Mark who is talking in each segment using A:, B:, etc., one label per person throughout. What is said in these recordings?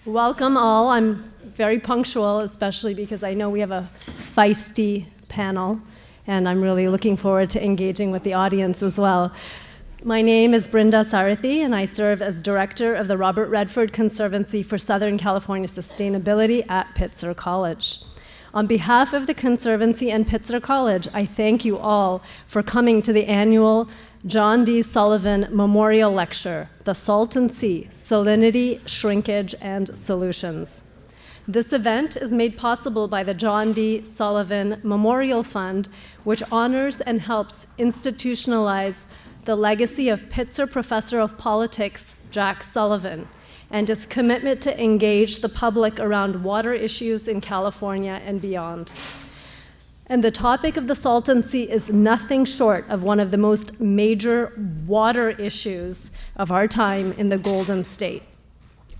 A: Welcome all. I'm very punctual, especially because I know we have a feisty panel, and I'm really looking forward to engaging with the audience as well. My name is Brinda Sarathi, and I serve as director of the Robert Redford Conservancy for Southern California Sustainability at Pitzer College. On behalf of the Conservancy and Pitzer College, I thank you all for coming to the annual John D. Sullivan Memorial Lecture, The Salton Sea, Salinity, Shrinkage, and Solutions. This event is made possible by the John D. Sullivan Memorial Fund, which honors and helps institutionalize the legacy of Pitzer Professor of Politics, Jack Sullivan, and his commitment to engage the public around water issues in California and beyond. And the topic of the Salton Sea is nothing short of one of the most major water issues of our time in the Golden State.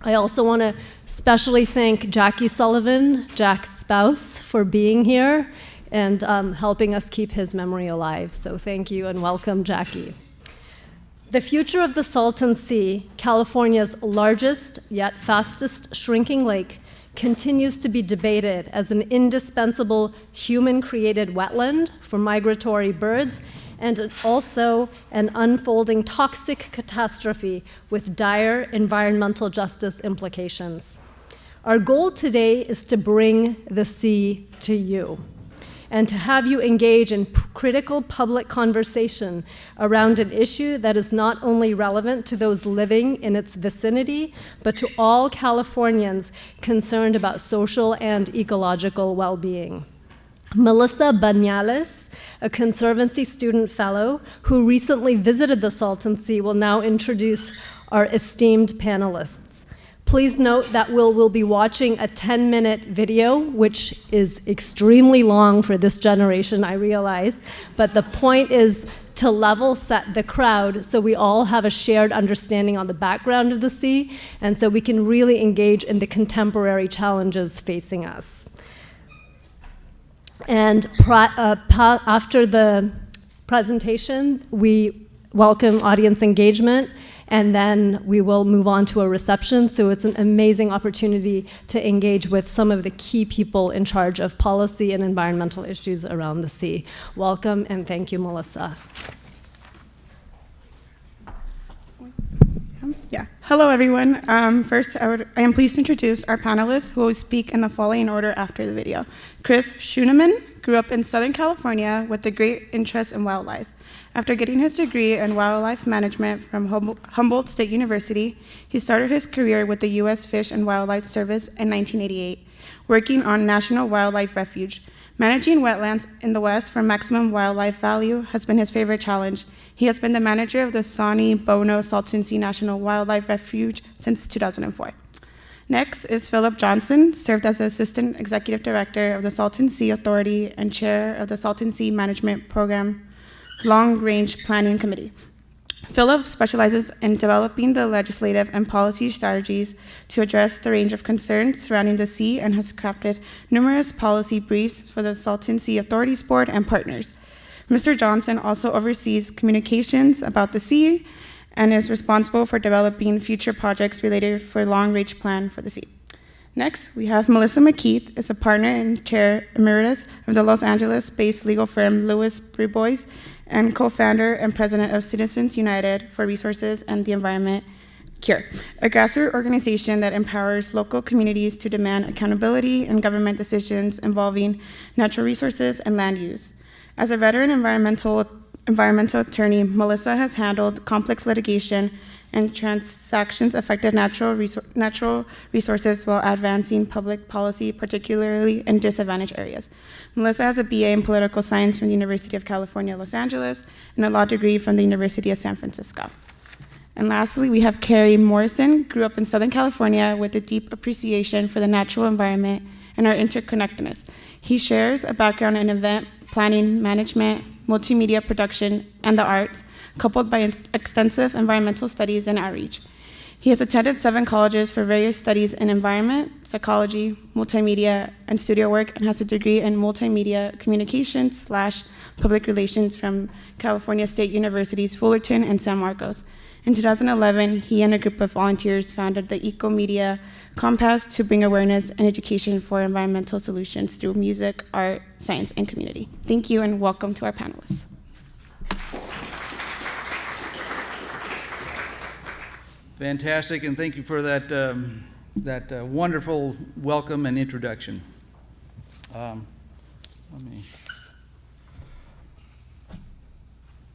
A: I also want to specially thank Jackie Sullivan, Jack's spouse, for being here and helping us keep his memory alive. So thank you and welcome, Jackie. The future of the Salton Sea, California's largest yet fastest shrinking lake, continues to be debated as an indispensable human-created wetland for migratory birds and also an unfolding toxic catastrophe with dire environmental justice implications. Our goal today is to bring the sea to you and to have you engage in critical public conversation around an issue that is not only relevant to those living in its vicinity, but to all Californians concerned about social and ecological well-being. Melissa McKeith, a Conservancy student fellow who recently visited the Salton Sea, will now introduce our esteemed panelists. Please note that we'll be watching a 10-minute video, which is extremely long for this generation, I realize, but the point is to level set the crowd so we all have a shared understanding on the background of the sea, and so we can really engage in the contemporary challenges facing us. And after the presentation, we welcome audience engagement, and then we will move on to a reception. So it's an amazing opportunity to engage with some of the key people in charge of policy and environmental issues around the sea. Welcome, and thank you, Melissa.
B: Yeah. Hello, everyone. First, I am pleased to introduce our panelists who will speak in the following order after the video. Chris Schoenemann grew up in Southern California with a great interest in wildlife. After getting his degree in wildlife management from Humboldt State University, he started his career with the U.S. Fish and Wildlife Service in 1988, working on National Wildlife Refuge. Managing wetlands in the West for maximum wildlife value has been his favorite challenge. He has been the manager of the Sonny Bono Salton Sea National Wildlife Refuge since 2004. Next is Philip Johnson, served as the Assistant Executive Director of the Salton Sea Authority and Chair of the Salton Sea Management Program Long Range Planning Committee. Philip specializes in developing the legislative and policy strategies to address the range of concerns surrounding the sea and has crafted numerous policy briefs for the Salton Sea Authority's board and partners. Mr. Johnson also oversees communications about the sea and is responsible for developing future projects related for long-range plan for the sea. Next, we have Malissa McKeith, is a partner and chair emeritus of the Los Angeles-based legal firm Lewis Brisbois, and co-founder and president of Citizens United for Resources and the Environment, CURE, a grassroots organization that empowers local communities to demand accountability in government decisions involving natural resources and land use. As a veteran environmental attorney, Melissa has handled complex litigation and transactions affected natural resources while advancing public policy, particularly in disadvantaged areas. Melissa has a BA in political science from the University of California, Los Angeles, and a law degree from the University of San Francisco. And lastly, we have Carrie Morrison, grew up in Southern California with a deep appreciation for the natural environment and our interconnectedness. He shares a background in event planning, management, multimedia production, and the arts, coupled by extensive environmental studies and outreach. He has attended 7 colleges for various studies in environment, psychology, multimedia, and studio work, and has a degree in multimedia communications / public relations from California State Universities Fullerton and San Marcos. In 2011, he and a group of volunteers founded the Eco Media Compass to bring awareness and education for environmental solutions through music, art, science, and community. Thank you, and welcome to our panelists.
C: Fantastic, and thank you for that, wonderful welcome and introduction.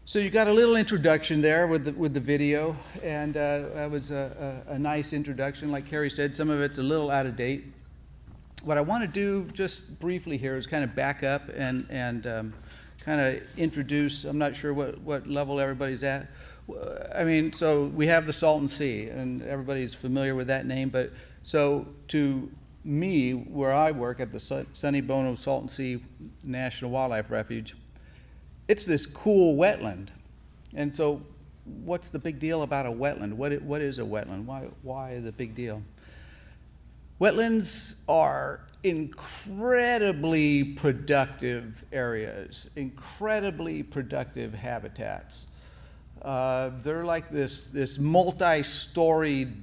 C: So you got a little introduction there with the video, and that was a nice introduction. Like Carrie said, some of it's a little out of date. What I want to do just briefly here is kind of back up and kind of introduce. I'm not sure what level everybody's at. I mean, so we have the Salton Sea, and everybody's familiar with that name. But so to me, where I work at the Sunny Bono Salton Sea National Wildlife Refuge, it's this cool wetland. And so what's the big deal about a wetland? What is a wetland? Why the big deal? Wetlands are incredibly productive areas, incredibly productive habitats. They're like this multi-storied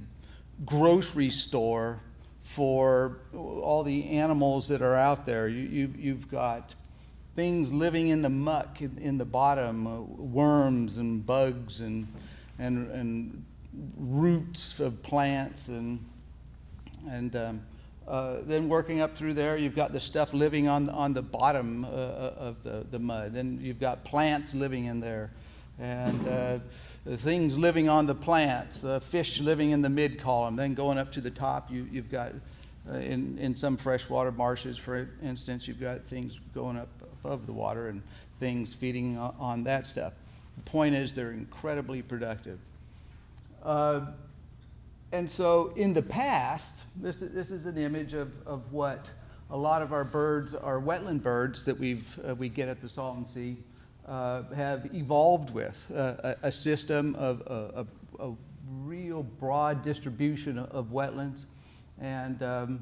C: grocery store for all the animals that are out there. You've got things living in the muck in the bottom, worms and bugs and roots of plants, and then working up through there, you've got the stuff living on the bottom of the mud. Then you've got plants living in there, and things living on the plants, fish living in the mid column. Then going up to the top, you've got in some freshwater marshes, for instance, you've got things going up above the water and things feeding on that stuff. The point is, they're incredibly productive. And so in the past, this is an image of what a lot of our birds, our wetland birds that we get at the Salton Sea, have evolved with, a system of a real broad distribution of wetlands. And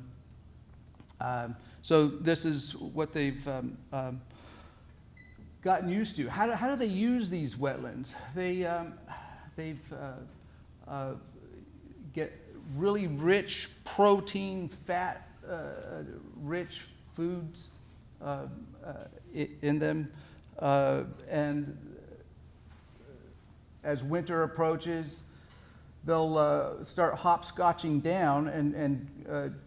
C: so this is what they've gotten used to. How do they use these wetlands? They've get really rich protein, fat, rich foods in them. And as winter approaches, they'll start hopscotching down and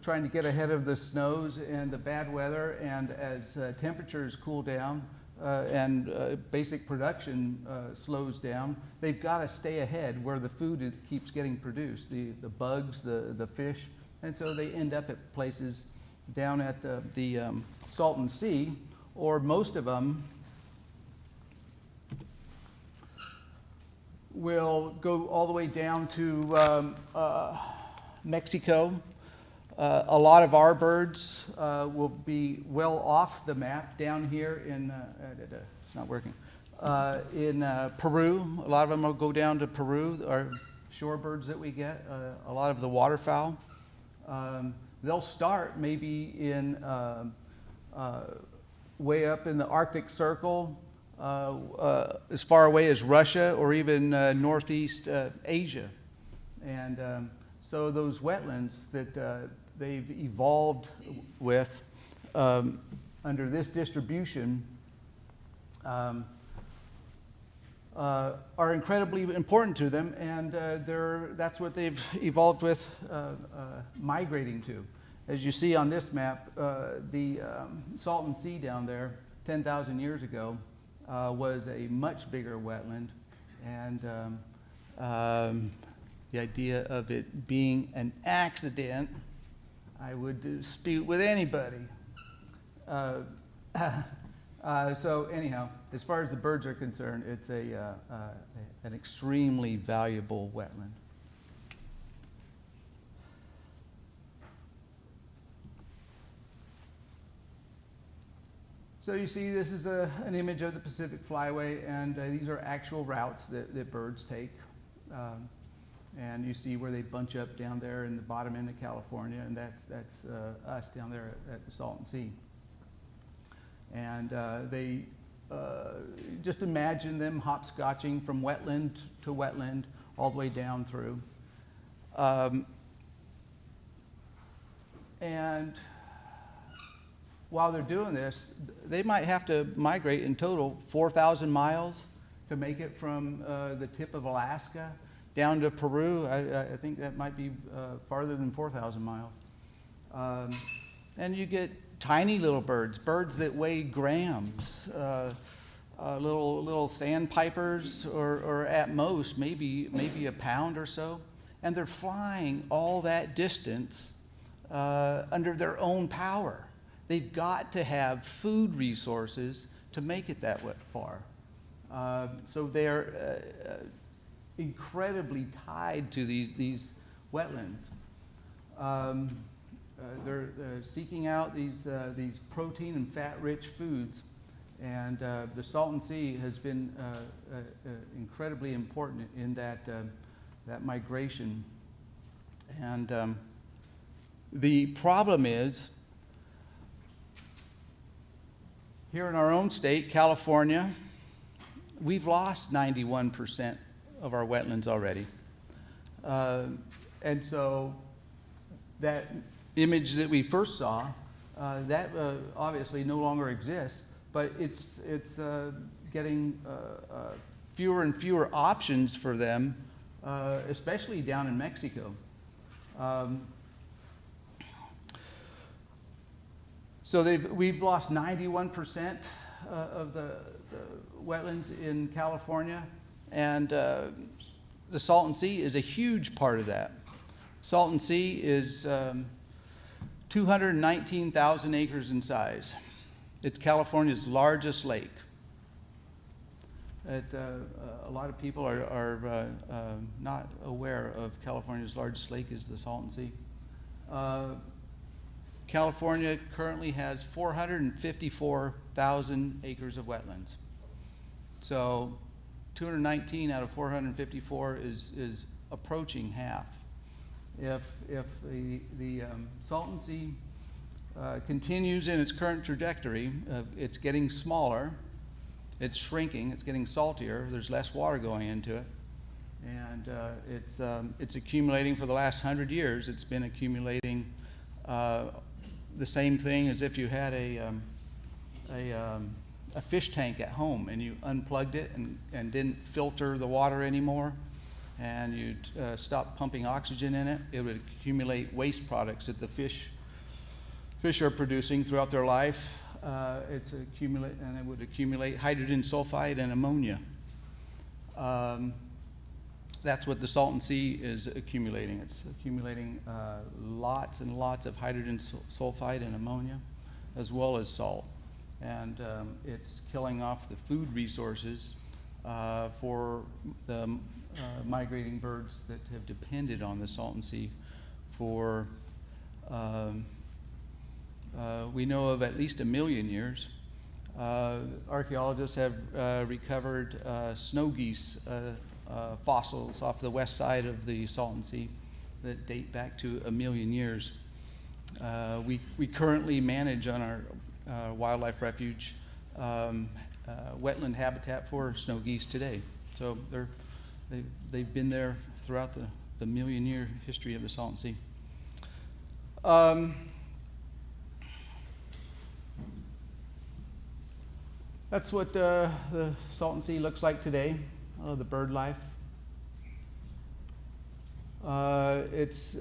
C: trying to get ahead of the snows and the bad weather. And as temperatures cool down and basic production slows down, they've got to stay ahead where the food keeps getting produced, the bugs, the fish. And so they end up at places down at the Salton Sea, or most of them will go all the way down to Mexico. A lot of our birds will be well off the map down here in, it's not working, in Peru. A lot of them will go down to Peru, our shorebirds that we get, a lot of the waterfowl. They'll start maybe in way up in the Arctic Circle, as far away as Russia or even Northeast Asia. And so those wetlands that they've evolved with under this distribution are incredibly important to them, and that's what they've evolved with migrating to. As you see on this map, the Salton Sea down there 10,000 years ago was a much bigger wetland, and the idea of it being an accident, I would dispute with anybody. So anyhow, as far as the birds are concerned, it's an extremely valuable wetland. So you see, this is an image of the Pacific Flyway, and these are actual routes that birds take. And you see where they bunch up down there in the bottom end of California, and that's us down there at the Salton Sea. And they just imagine them hopscotching from wetland to wetland, all the way down through. And while they're doing this, they might have to migrate in total 4,000 miles to make it from the tip of Alaska down to Peru. I think that might be farther than 4,000 miles. And you get tiny little birds, birds that weigh grams, little sandpipers, or at most maybe a pound or so. And they're flying all that distance under their own power. They've got to have food resources to make it that far. So they're incredibly tied to these wetlands. They're seeking out these protein and fat-rich foods, and the Salton Sea has been incredibly important in that migration. And the problem is, here in our own state, California, we've lost 91% of our wetlands already. And so that image that we first saw, that obviously no longer exists, but it's getting fewer and fewer options for them, especially down in Mexico. So we've lost 91% of the wetlands in California, and the Salton Sea is a huge part of that. Salton Sea is 219,000 acres in size. It's California's largest lake. A lot of people are not aware of California's largest lake is the Salton Sea. California currently has 454,000 acres of wetlands. So 219 out of 454 is approaching half. If the Salton Sea continues in its current trajectory, it's getting smaller, it's shrinking, it's getting saltier, there's less water going into it, and it's accumulating for the last 100 years. It's been accumulating the same thing as if you had a fish tank at home and you unplugged it and didn't filter the water anymore, and you stopped pumping oxygen in it. It would accumulate waste products that the fish are producing throughout their life. It would accumulate hydrogen sulfide and ammonia. That's what the Salton Sea is accumulating. It's accumulating lots and lots of hydrogen sulfide and ammonia, as well as salt. And it's killing off the food resources for the migrating birds that have depended on the Salton Sea for, we know of at least 1 million years. Archaeologists have recovered snow geese fossils off the west side of the Salton Sea that date back to 1 million years. We currently manage on our wildlife refuge wetland habitat for snow geese today. So they've been there throughout the million-year history of the Salton Sea. That's what the Salton Sea looks like today. The bird life. It's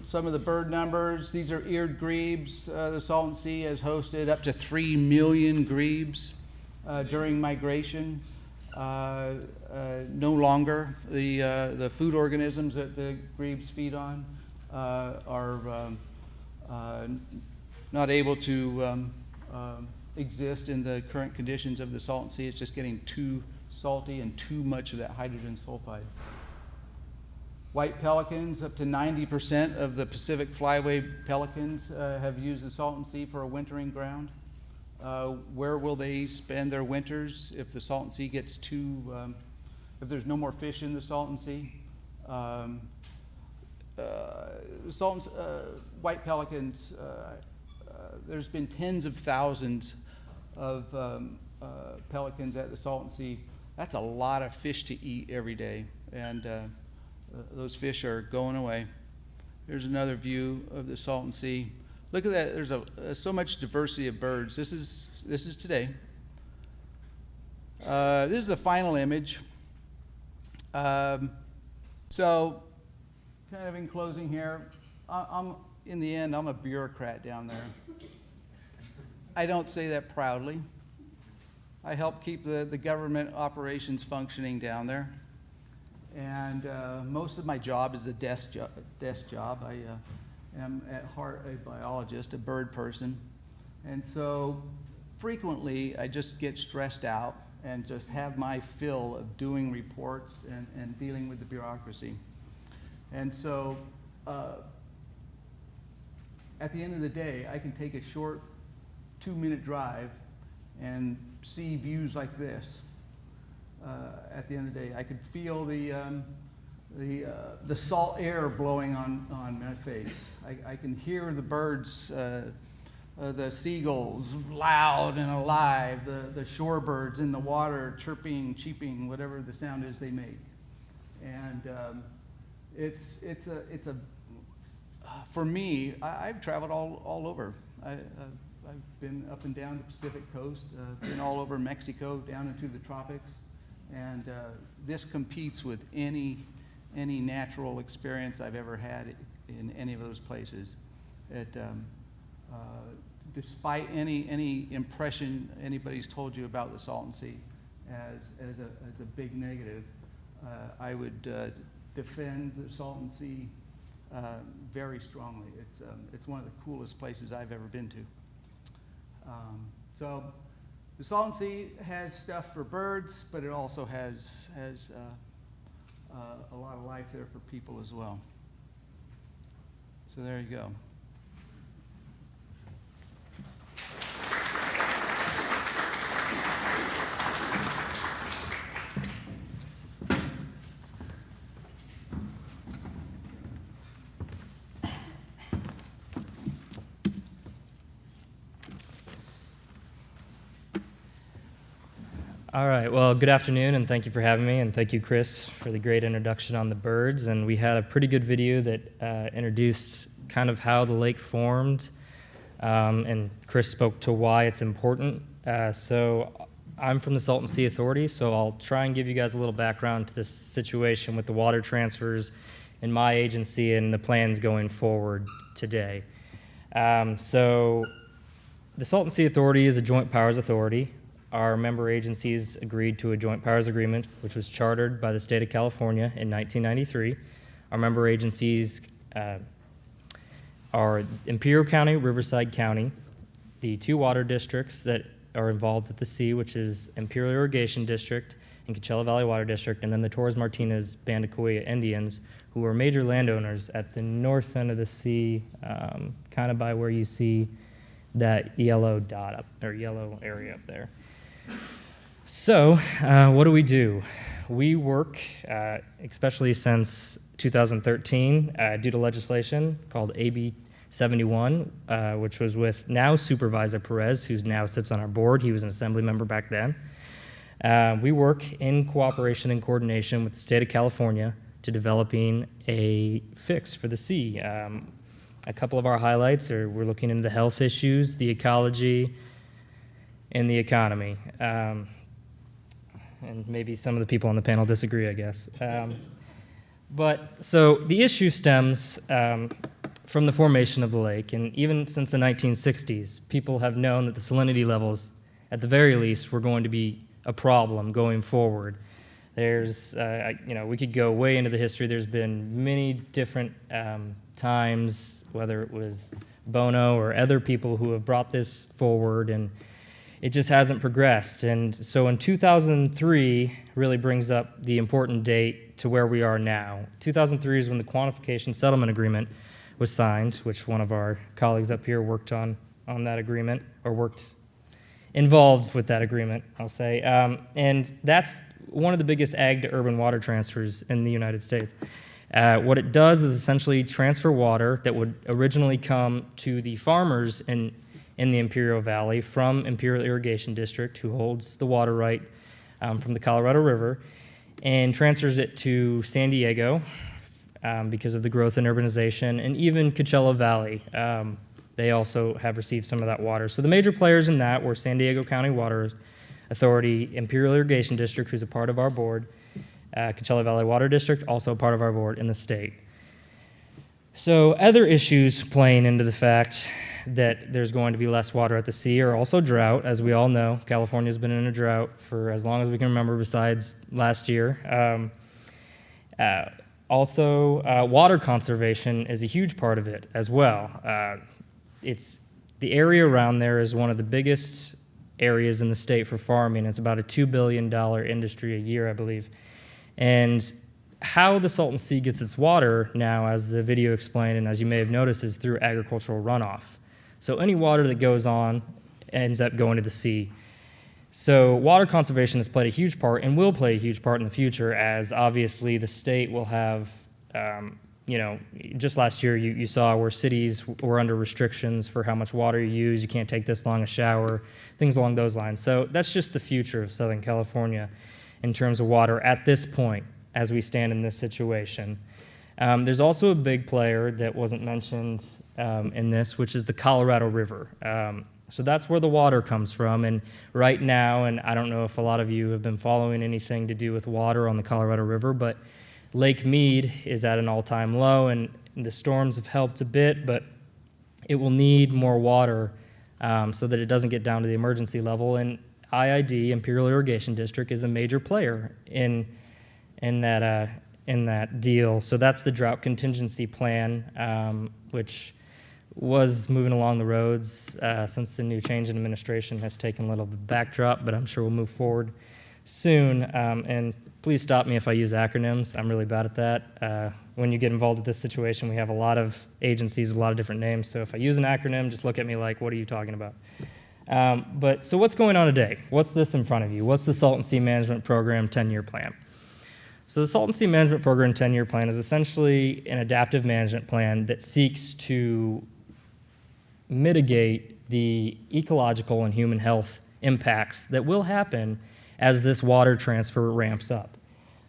C: some of the bird numbers. These are eared grebes. The Salton Sea has hosted up to 3 million grebes during migration. No longer. The food organisms that the grebes feed on are not able to exist in the current conditions of the Salton Sea. It's just getting too salty and too much of that hydrogen sulfide. White pelicans, up to 90% of the Pacific Flyway pelicans have used the Salton Sea for a wintering ground. Where will they spend their winters if the Salton Sea gets too, if there's no more fish in the Salton Sea? White pelicans, there's been tens of thousands of pelicans at the Salton Sea. That's a lot of fish to eat every day. and those fish are going away. Here's another view of the Salton Sea. Look at that. There's so much diversity of birds. This is today. This is the final image. So, kind of in closing here, in the end, I'm a bureaucrat down there. I don't say that proudly. I help keep the government operations functioning down there. And most of my job is a desk job. I am at heart a biologist, a bird person. And so frequently I just get stressed out and just have my fill of doing reports and dealing with the bureaucracy. And so at the end of the day, I can take a short 2-minute drive and see views like this. At the end of the day, I could feel the salt air blowing on my face. I can hear the birds, the seagulls loud and alive, the shorebirds in the water chirping, cheeping, whatever the sound is they make. And it's a for me, I've traveled all over. I've been up and down the Pacific coast, been all over Mexico, down into the tropics, and this competes with any natural experience I've ever had in any of those places. Despite any impression anybody's told you about the Salton Sea as a big negative, I would defend the Salton Sea very strongly. It's one of the coolest places I've ever been to. So the Salton Sea has stuff for birds, but it also has a lot of life there for people as well. So there you go.
D: All right, well, good afternoon, and thank you for having me, and thank you, Chris, for the great introduction on the birds. And we had a pretty good video that introduced kind of how the lake formed, and Chris spoke to why it's important. So I'm from the Salton Sea Authority, so I'll try and give you guys a little background to this situation with the water transfers in my agency and the plans going forward today. So the Salton Sea Authority is a joint powers authority. Our member agencies agreed to a joint powers agreement, which was chartered by the state of California in 1993. Our member agencies are Imperial County, Riverside County, the 2 water districts that are involved with the sea, which is Imperial Irrigation District and Coachella Valley Water District, and then the Torres Martinez Band of Cahuilla Indians, who are major landowners at the north end of the sea, kind of by where you see that yellow dot up, or yellow area up there. So, what do? We work, especially since 2013, due to legislation called AB 71, which was with now Supervisor Perez, who now sits on our board. He was an assembly member back then. We work in cooperation and coordination with the state of California to developing a fix for the sea. A couple of our highlights are we're looking into the health issues, the ecology, and the economy. And maybe some of the people on the panel disagree, I guess. So the issue stems from the formation of the lake, and even since the 1960s, people have known that the salinity levels, at the very least, were going to be a problem going forward. There's, we could go way into the history. There's been many different times, whether it was Bono or other people who have brought this forward, and it just hasn't progressed. And so in 2003 really brings up the important date to where we are now. 2003 is when the quantification settlement agreement was signed, which one of our colleagues up here worked on that agreement, or involved with that agreement, I'll say. And that's one of the biggest ag to urban water transfers in the United States. What it does is essentially transfer water that would originally come to the farmers in the Imperial Valley from Imperial Irrigation District, who holds the water right from the Colorado River, and transfers it to San Diego because of the growth in urbanization, and even Coachella Valley. They also have received some of that water. So the major players in that were San Diego County Water Authority, Imperial Irrigation District, who's a part of our board, Coachella Valley Water District, also a part of our board in the state. So other issues playing into the fact that there's going to be less water at the sea are also drought. As we all know, California's been in a drought for as long as we can remember besides last year. Also, water conservation is a huge part of it as well. It's the area around there is one of the biggest areas in the state for farming. It's about a $2 billion industry a year, I believe. And how the Salton Sea gets its water now, as the video explained, and as you may have noticed, is through agricultural runoff. So any water that goes on ends up going to the sea. So water conservation has played a huge part and will play a huge part in the future, as obviously the state will have, just last year you saw where cities were under restrictions for how much water you use. You can't take this long a shower, things along those lines. So that's just the future of Southern California in terms of water at this point as we stand in this situation. There's also a big player that wasn't mentioned in this, which is the Colorado River. So that's where the water comes from, and right now, and I don't know if a lot of you have been following anything to do with water on the Colorado River, but Lake Mead is at an all-time low, and the storms have helped a bit, but it will need more water so that it doesn't get down to the emergency level, and IID, Imperial Irrigation District, is a major player in that deal. So that's the drought contingency plan, which was moving along the roads since the new change in administration has taken a little bit backdrop, but I'm sure we'll move forward soon. And please stop me if I use acronyms. I'm really bad at that. When you get involved with this situation, we have a lot of agencies, a lot of different names. So if I use an acronym, just look at me like, what are you talking about? So what's going on today? What's this in front of you? What's the Salton Sea Management Program 10-year plan? So the Salton Sea Management Program 10-year plan is essentially an adaptive management plan that seeks to mitigate the ecological and human health impacts that will happen as this water transfer ramps up.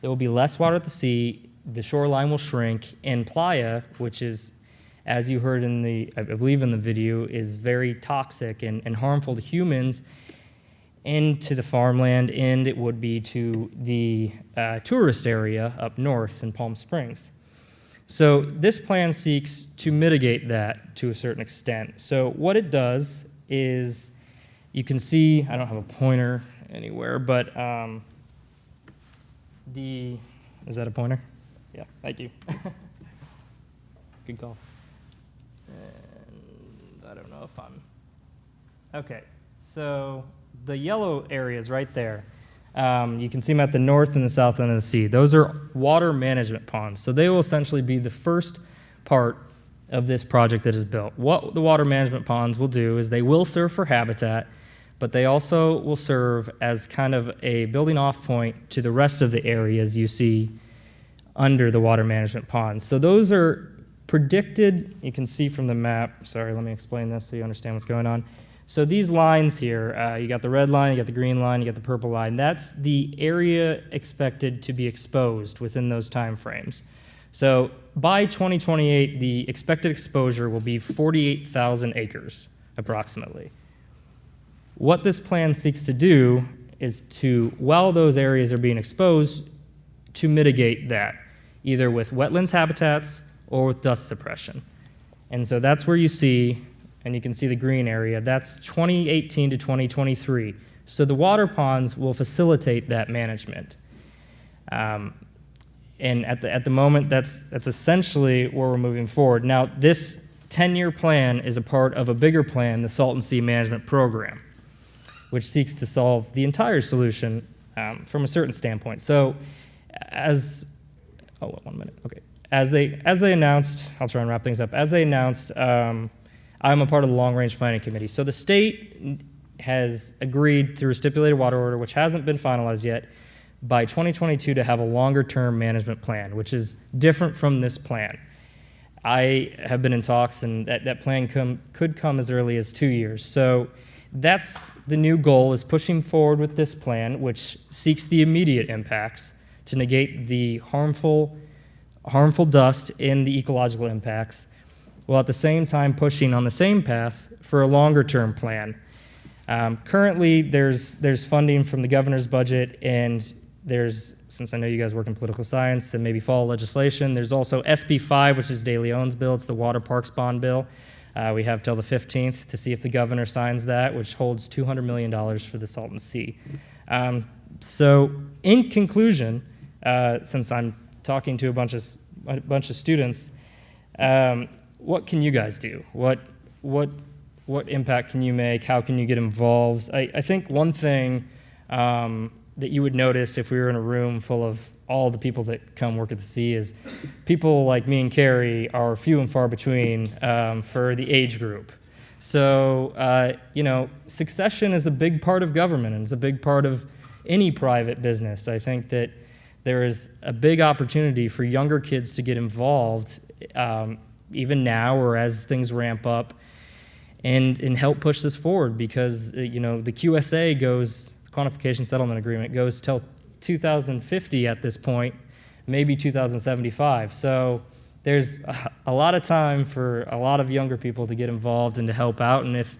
D: There will be less water at the sea, the shoreline will shrink, and playa, which is, as you heard I believe in the video, is very toxic and harmful to humans and to the farmland, and it would be to the tourist area up north in Palm Springs. So this plan seeks to mitigate that to a certain extent. So what it does is, you can see, I don't have a pointer anywhere, but is that a pointer? Yeah, thank you. Good call. And I don't know if okay, so the yellow areas right there, you can see them at the north and the south end of the sea. Those are water management ponds. So they will essentially be the first part of this project that is built. What the water management ponds will do is they will serve for habitat, but they also will serve as kind of a building off point to the rest of the areas you see under the water management ponds. So those are predicted, you can see from the map, sorry, let me explain this so you understand what's going on. So these lines here, you got the red line, you got the green line, you got the purple line. That's the area expected to be exposed within those time frames. So by 2028, the expected exposure will be 48,000 acres, approximately. What this plan seeks to do is to, while those areas are being exposed, to mitigate that, either with wetlands habitats or with dust suppression. And so that's where you see, and you can see the green area, that's 2018 to 2023. So the water ponds will facilitate that management. And at the moment, that's essentially where we're moving forward. Now, this 10-year plan is a part of a bigger plan, the Salton Sea Management Program, which seeks to solve the entire solution from a certain standpoint. So as they announced, I'll try and wrap things up. As they announced, I'm a part of the Long Range Planning Committee. So the state has agreed through a stipulated water order, which hasn't been finalized yet, by 2022 to have a longer-term management plan, which is different from this plan. I have been in talks, and that plan could come as early as 2 years. So that's the new goal, is pushing forward with this plan, which seeks the immediate impacts to negate the harmful dust and the ecological impacts, while at the same time pushing on the same path for a longer-term plan. Currently, there's funding from the governor's budget, and there's, since I know you guys work in political science and maybe follow legislation, there's also SB 5, which is De Leon's bill. It's the Water Parks Bond bill. We have till the 15th to see if the governor signs that, which holds $200 million for the Salton Sea. So in conclusion, since I'm talking to a bunch of students, what can you guys do? What impact can you make? How can you get involved? I think one thing that you would notice if we were in a room full of all the people that come work at the sea is people like me and Carrie are few and far between for the age group. So, succession is a big part of government, and it's a big part of any private business. I think that there is a big opportunity for younger kids to get involved, even now or as things ramp up, and help push this forward, because the QSA goes, Quantification Settlement Agreement, goes till 2050 at this point, maybe 2075. So there's a lot of time for a lot of younger people to get involved and to help out. And if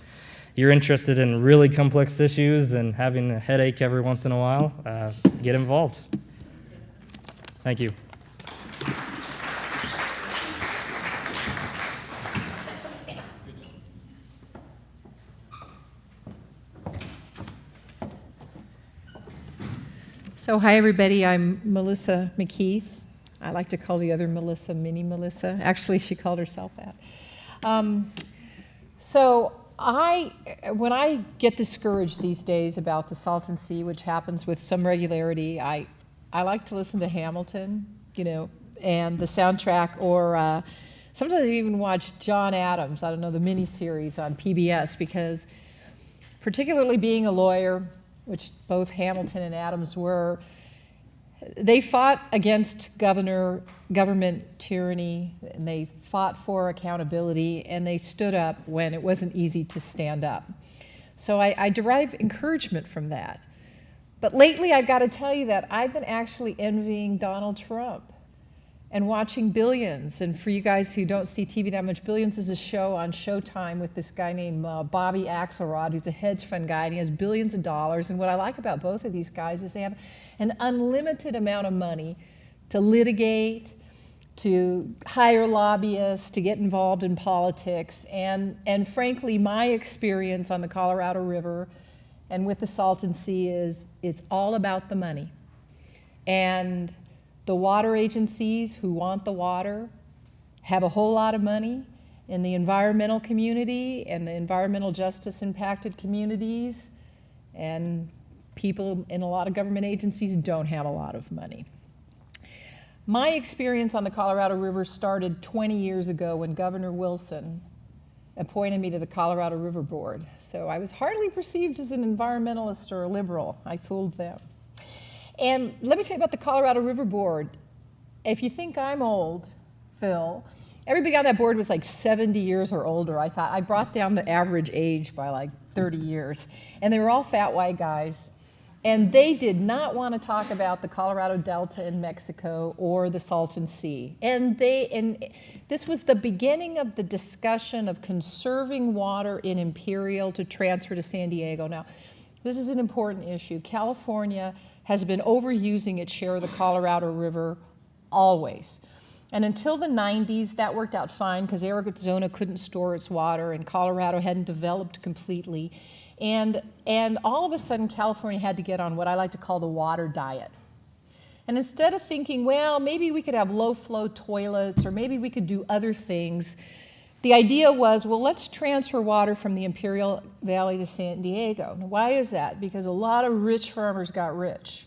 D: you're interested in really complex issues and having a headache every once in a while, get involved. Thank you.
E: So hi everybody, I'm Malissa McKeith. I like to call the other Melissa Mini Melissa. Actually, she called herself that. When I get discouraged these days about the Salton Sea, which happens with some regularity, I like to listen to Hamilton, and the soundtrack, or sometimes I even watch John Adams, I don't know, the miniseries on PBS, because particularly being a lawyer, which both Hamilton and Adams were, they fought against government tyranny, and they fought for accountability, and they stood up when it wasn't easy to stand up. So I derive encouragement from that. But lately, I've got to tell you that I've been actually envying Donald Trump and watching Billions. And for you guys who don't see TV that much, Billions is a show on Showtime with this guy named Bobby Axelrod, who's a hedge fund guy, and he has billions of dollars. And what I like about both of these guys is they have an unlimited amount of money to litigate, to hire lobbyists, to get involved in politics. And frankly, my experience on the Colorado River and with the Salton Sea is it's all about the money. And the water agencies who want the water have a whole lot of money, and the environmental community and the environmental justice impacted communities and people in a lot of government agencies don't have a lot of money. My experience on the Colorado River started 20 years ago when Governor Wilson appointed me to the Colorado River Board. So I was hardly perceived as an environmentalist or a liberal. I fooled them. And let me tell you about the Colorado River Board. If you think I'm old, Phil, everybody on that board was like 70 years or older. I brought down the average age by like 30 years. And they were all fat white guys. And they did not want to talk about the Colorado Delta in Mexico or the Salton Sea. And this was the beginning of the discussion of conserving water in Imperial to transfer to San Diego. Now, this is an important issue. California has been overusing its share of the Colorado River always. And until the 90s, that worked out fine because Arizona couldn't store its water and Colorado hadn't developed completely. And all of a sudden, California had to get on what I like to call the water diet. And instead of thinking, well, maybe we could have low-flow toilets or maybe we could do other things, the idea was, well, let's transfer water from the Imperial Valley to San Diego. Now, why is that? Because a lot of rich farmers got rich.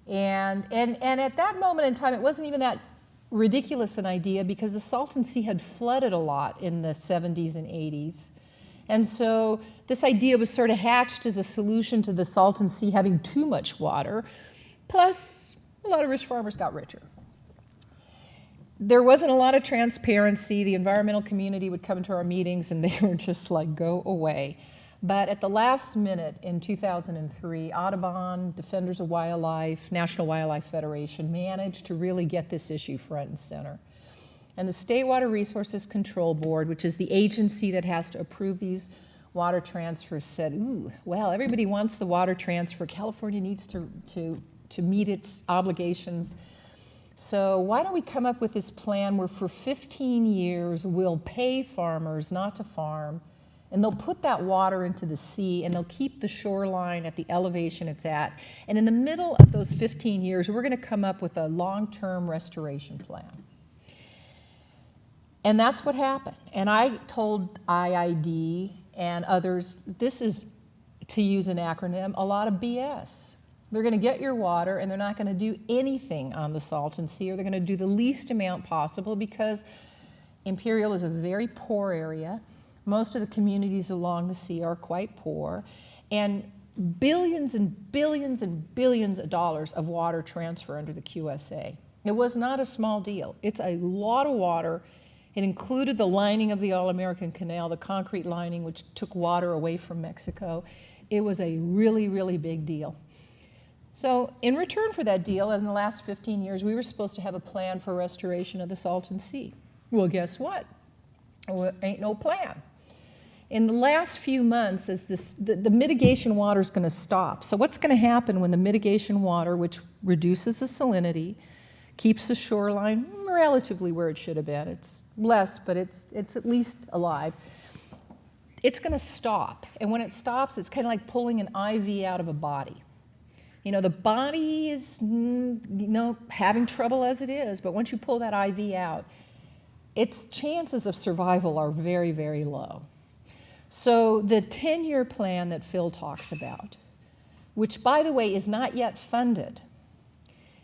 E: And at that moment in time, it wasn't even that ridiculous an idea because the Salton Sea had flooded a lot in the 70s and 80s. And so this idea was sort of hatched as a solution to the Salton Sea having too much water, plus a lot of rich farmers got richer. There wasn't a lot of transparency. The environmental community would come to our meetings and they were just like, go away. But at the last minute in 2003, Audubon, Defenders of Wildlife, National Wildlife Federation managed to really get this issue front and center. And the State Water Resources Control Board, which is the agency that has to approve these water transfers, said, ooh, well, everybody wants the water transfer. California needs to meet its obligations. So why don't we come up with this plan where for 15 years we'll pay farmers not to farm, and they'll put that water into the sea, and they'll keep the shoreline at the elevation it's at. And in the middle of those 15 years, we're going to come up with a long-term restoration plan. And that's what happened. And I told IID and others, this is, to use an acronym, a lot of BS. They're going to get your water, and they're not going to do anything on the Salton Sea, or they're going to do the least amount possible, because Imperial is a very poor area. Most of the communities along the sea are quite poor, and billions and billions and billions of dollars of water transfer under the QSA. It was not a small deal. It's a lot of water. It included the lining of the All-American Canal, the concrete lining, which took water away from Mexico. It was a really, really big deal. So in return for that deal, in the last 15 years, we were supposed to have a plan for restoration of the Salton Sea. Well, guess what? Well, ain't no plan. In the last few months, as the mitigation water is going to stop. So what's going to happen when the mitigation water, which reduces the salinity, keeps the shoreline relatively where it should have been? It's less, but it's at least alive. It's going to stop. And when it stops, it's kind of like pulling an IV out of a body. You know, the body is, having trouble as it is, but once you pull that IV out, its chances of survival are very, very low. So the 10-year plan that Phil talks about, which, by the way, is not yet funded,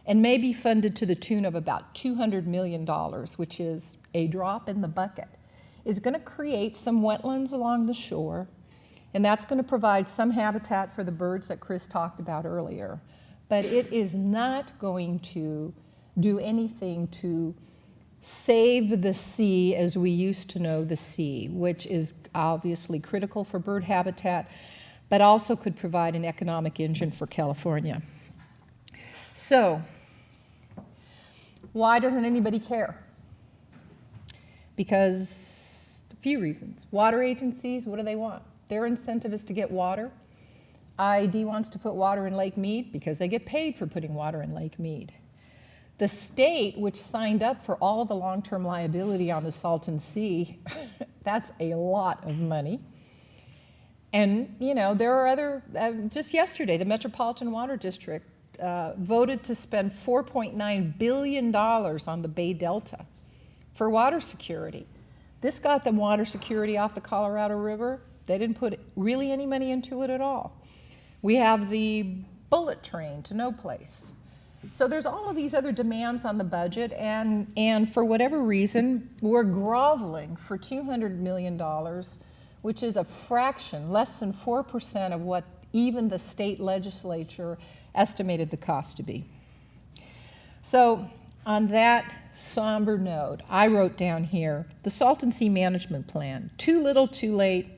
E: and may be funded to the tune of about $200 million, which is a drop in the bucket, is going to create some wetlands along the shore, and that's going to provide some habitat for the birds that Chris talked about earlier. But it is not going to do anything to save the sea as we used to know the sea, which is obviously critical for bird habitat, but also could provide an economic engine for California. So, why doesn't anybody care? Because a few reasons. Water agencies, what do they want? Their incentive is to get water. IID wants to put water in Lake Mead because they get paid for putting water in Lake Mead. The state, which signed up for all of the long-term liability on the Salton Sea, that's a lot of money. And, there are other, just yesterday, the Metropolitan Water District voted to spend $4.9 billion on the Bay Delta for water security. This got them water security off the Colorado River. They didn't put really any money into it at all. We have the bullet train to no place. So there's all of these other demands on the budget, and for whatever reason, we're groveling for $200 million, which is a fraction, less than 4% of what even the state legislature estimated the cost to be. So on that somber note, I wrote down here, the Salton Sea Management Plan, too little, too late,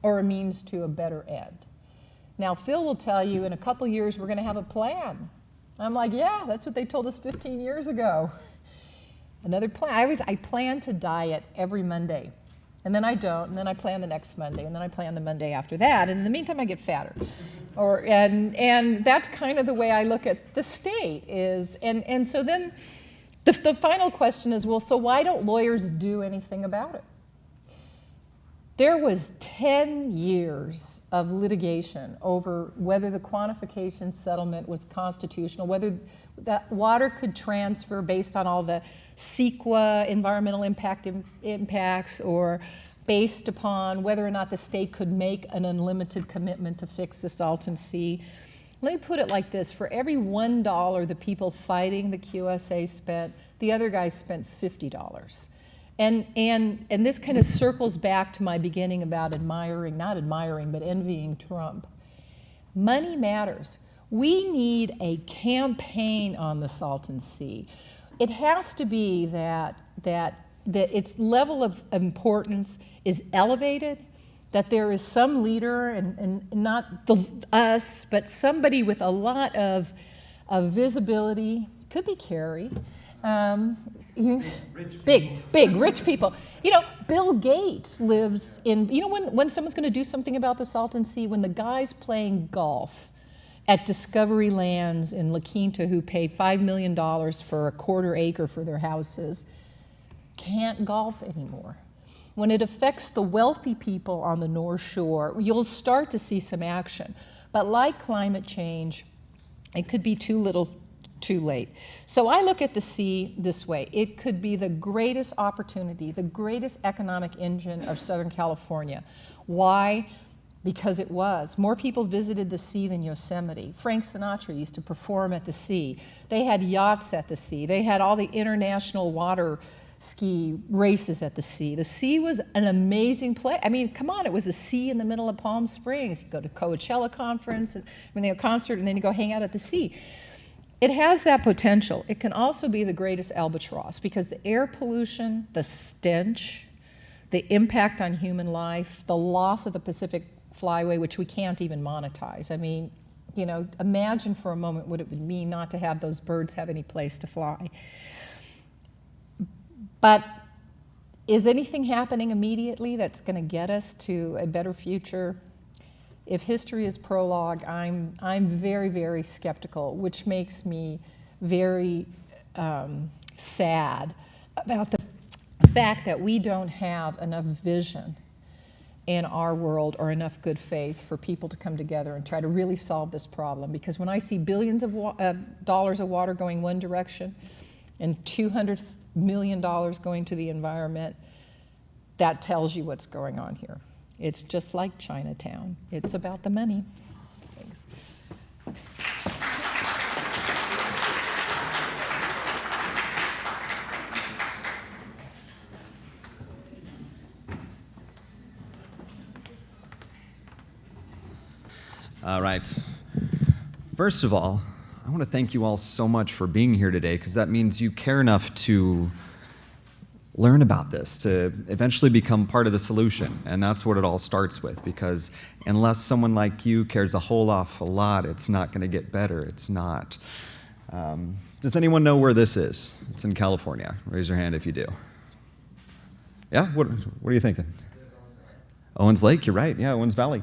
E: or a means to a better end. Now, Phil will tell you in a couple years we're going to have a plan. I'm like, yeah, that's what they told us 15 years ago. Another plan. I plan to diet every Monday, and then I don't, and then I plan the next Monday, and then I plan the Monday after that, and in the meantime I get fatter. And that's kind of the way I look at the state is, and so then the final question is, well, so why don't lawyers do anything about it? There was 10 years of litigation over whether the quantification settlement was constitutional, whether that water could transfer based on all the CEQA environmental impacts, or based upon whether or not the state could make an unlimited commitment to fix the Salton Sea. Let me put it like this. For every $1 the people fighting the QSA spent, the other guy spent $50. And this kind of circles back to my beginning about not admiring, but envying Trump. Money matters. We need a campaign on the Salton Sea. It has to be that its level of importance is elevated, that there is some leader, and not us, but somebody with a lot of visibility, could be Kerry, big rich people. You know, Bill Gates lives in, you know, when someone's going to do something about the Salton Sea, when the guys playing golf at Discovery Lands in La Quinta, who pay $5 million for a quarter acre for their houses, can't golf anymore. When it affects the wealthy people on the North Shore, you'll start to see some action. But like climate change, it could be too little, too late. So I look at the sea this way. It could be the greatest opportunity, the greatest economic engine of Southern California. Why? Because it was. More people visited the sea than Yosemite. Frank Sinatra used to perform at the sea. They had yachts at the sea. They had all the international water ski races at the sea. The sea was an amazing place. I mean, come on, it was a sea in the middle of Palm Springs. You go to Coachella conference, and when they have a concert, and then you go hang out at the sea. It has that potential. It can also be the greatest albatross, because the air pollution, the stench, the impact on human life, the loss of the Pacific Flyway, which we can't even monetize. I mean, you know, imagine for a moment what it would mean not to have those birds have any place to fly. But is anything happening immediately that's going to get us to a better future? If history is prologue, I'm very, very skeptical, which makes me very sad about the fact that we don't have enough vision in our world or enough good faith for people to come together and try to really solve this problem. Because when I see billions of dollars of water going one direction and $200 million going to the environment, that tells you what's going on here. It's just like Chinatown. It's about the money. Thanks.
F: All right. First of all, I want to thank you all so much for being here today, because that means you care enough to learn about this, to eventually become part of the solution. And that's what it all starts with, because unless someone like you cares a whole awful lot, it's not going to get better. It's not. Does anyone know where this is? It's in California. Raise your hand if you do. Yeah? What are you thinking? Owens Lake, you're right. Yeah, Owens Valley.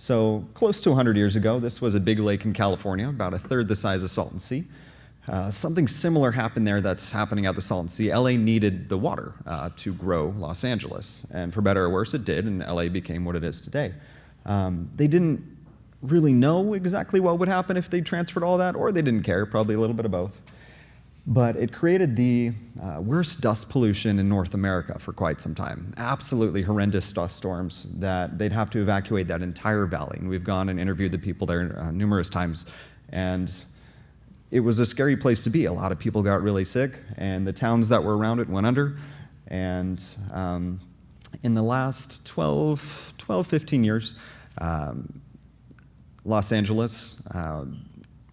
F: So close to 100 years ago, this was a big lake in California, about a third the size of Salton Sea. Something similar happened there that's happening at the Salton Sea. LA needed the water to grow Los Angeles. And for better or worse, it did, and LA became what it is today. They didn't really know exactly what would happen if they transferred all that, or they didn't care, probably a little bit of both. But it created the worst dust pollution in North America for quite some time. Absolutely horrendous dust storms that they'd have to evacuate that entire valley. And we've gone and interviewed the people there numerous times. And it was a scary place to be. A lot of people got really sick, and the towns that were around it went under. And in the last 15 years, Los Angeles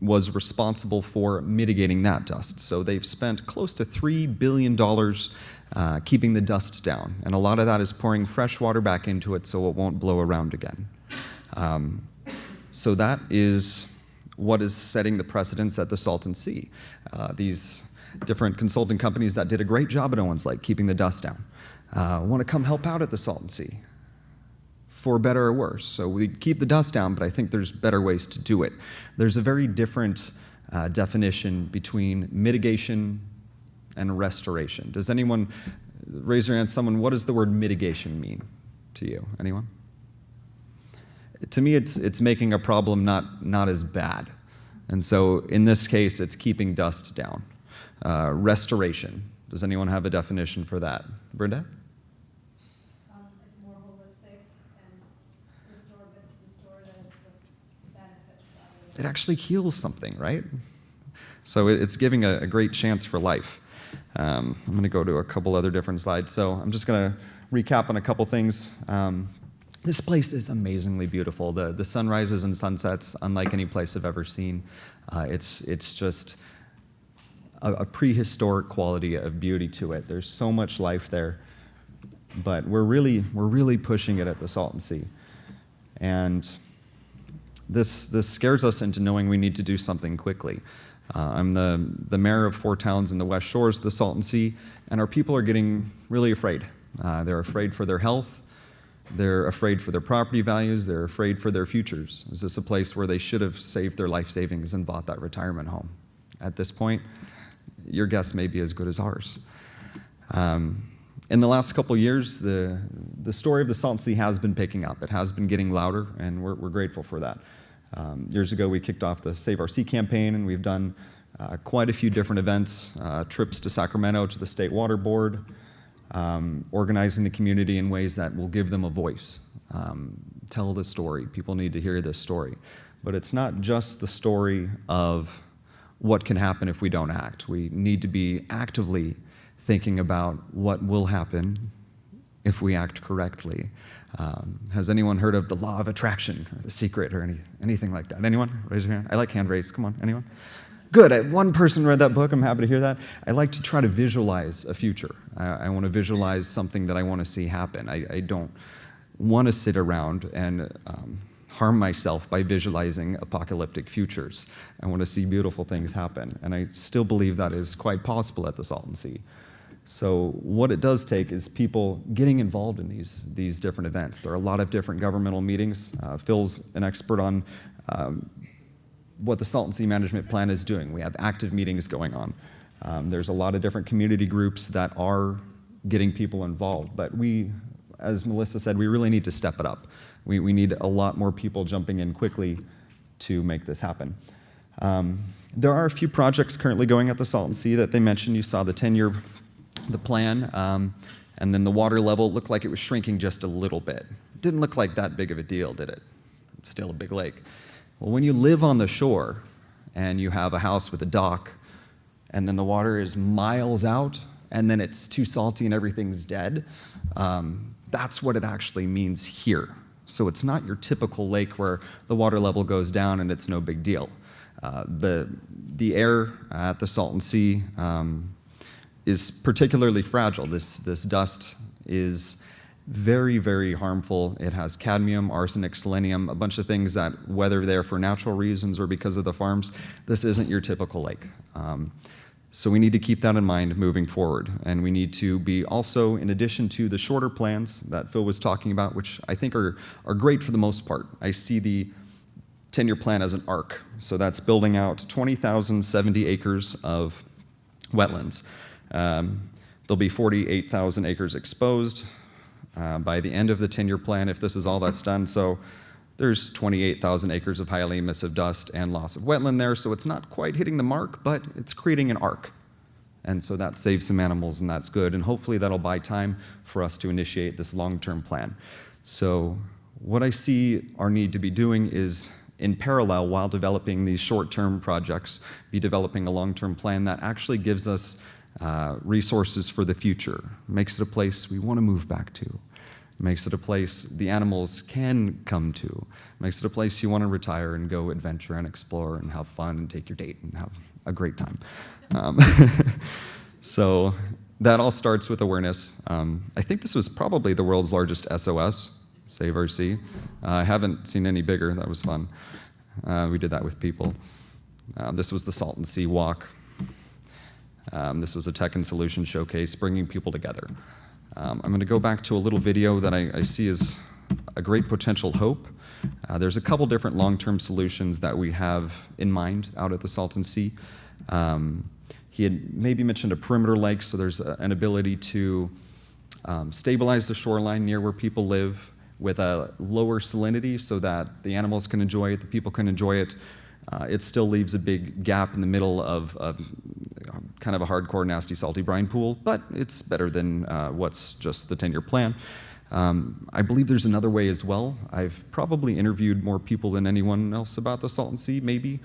F: was responsible for mitigating that dust. So they've spent close to $3 billion keeping the dust down. And a lot of that is pouring fresh water back into it so it won't blow around again. So that is what is setting the precedence at the Salton Sea. These different consulting companies that did a great job at Owens Lake keeping the dust down want to come help out at the Salton Sea, for better or worse. So we keep the dust down, but I think there's better ways to do it. There's a very different definition between mitigation and restoration. Does anyone, raise your hand, someone, what does the word mitigation mean to you? Anyone? To me, it's making a problem not as bad. And so in this case, it's keeping dust down. Restoration, does anyone have a definition for that? Brenda?
A: It's more holistic and restore the benefits.
F: It actually heals something, right? So it's giving a great chance for life. I'm going to go to a couple other different slides. So I'm just going to recap on a couple things. This place is amazingly beautiful. The sunrises and sunsets, unlike any place I've ever seen. It's just a prehistoric quality of beauty to it. There's so much life there. but we're really pushing it at the Salton Sea. And this scares us into knowing we need to do something quickly. I'm the mayor of 4 towns in the West Shores of the Salton Sea, and our people are getting really afraid. They're afraid for their health, they're afraid for their property values, they're afraid for their futures. Is this a place where they should have saved their life savings and bought that retirement home? At this point, your guess may be as good as ours. In the last couple years, the story of the Salton Sea has been picking up. It has been getting louder, and we're grateful for that. Years ago, we kicked off the Save Our Sea campaign, and we've done quite a few different events, trips to Sacramento to the State Water Board, organizing the community in ways that will give them a voice. Tell the story. People need to hear this story. But it's not just the story of what can happen if we don't act. We need to be actively thinking about what will happen if we act correctly. Has anyone heard of the law of attraction, or The Secret, or anything like that? Anyone? Raise your hand. I like hand raised. Come on, anyone? Good. One person read that book. I'm happy to hear that. I like to try to visualize a future. I want to visualize something that I want to see happen. I don't want to sit around and harm myself by visualizing apocalyptic futures. I want to see beautiful things happen, and I still believe that is quite possible at the Salton Sea. So what it does take is people getting involved in these different events. There are a lot of different governmental meetings. Phil's an expert on what the Salton Sea Management Plan is doing. We have active meetings going on. There's a lot of different community groups that are getting people involved, but we, as Melissa said, we really need to step it up. We need a lot more people jumping in quickly to make this happen. There are a few projects currently going at the Salton Sea that they mentioned. You saw the 10-year plan, and then the water level looked like it was shrinking just a little bit. It didn't look like that big of a deal, did it? It's still a big lake. Well, when you live on the shore and you have a house with a dock, and then the water is miles out, and then it's too salty and everything's dead, that's what it actually means here. So it's not your typical lake where the water level goes down and it's no big deal. The air at the Salton Sea is particularly fragile. This dust is very, very harmful. It has cadmium, arsenic, selenium, a bunch of things that, whether they're for natural reasons or because of the farms, this isn't your typical lake. So we need to keep that in mind moving forward. And we need to be also, in addition to the shorter plans that Phil was talking about, which I think are great for the most part. I see the 10-year plan as an arc. So that's building out 20,070 acres of wetlands. There'll be 48,000 acres exposed by the end of the 10-year plan if this is all that's done. So there's 28,000 acres of highly emissive dust and loss of wetland there, so it's not quite hitting the mark, but it's creating an arc. And so that saves some animals, and that's good, and hopefully that'll buy time for us to initiate this long-term plan. So what I see our need to be doing is, in parallel, while developing these short-term projects, be developing a long-term plan that actually gives us resources for the future, makes it a place we want to move back to, makes it a place the animals can come to, makes it a place you want to retire and go adventure and explore and have fun and take your date and have a great time. So that all starts with awareness. I think this was probably the world's largest SOS, Save Our Sea. I haven't seen any bigger. That was fun. We did that with people. This was the Salton Sea Walk. This was a tech and solution showcase, bringing people together. I'm going to go back to a little video that I see as a great potential hope. There's a couple different long-term solutions that we have in mind out at the Salton Sea. He had maybe mentioned a perimeter lake, so there's an ability to stabilize the shoreline near where people live with a lower salinity so that the animals can enjoy it, the people can enjoy it. It still leaves a big gap in the middle of kind of a hardcore, nasty, salty brine pool, but it's better than what's just the 10-year plan. I believe there's another way as well. I've probably interviewed more people than anyone else about the Salton Sea, maybe,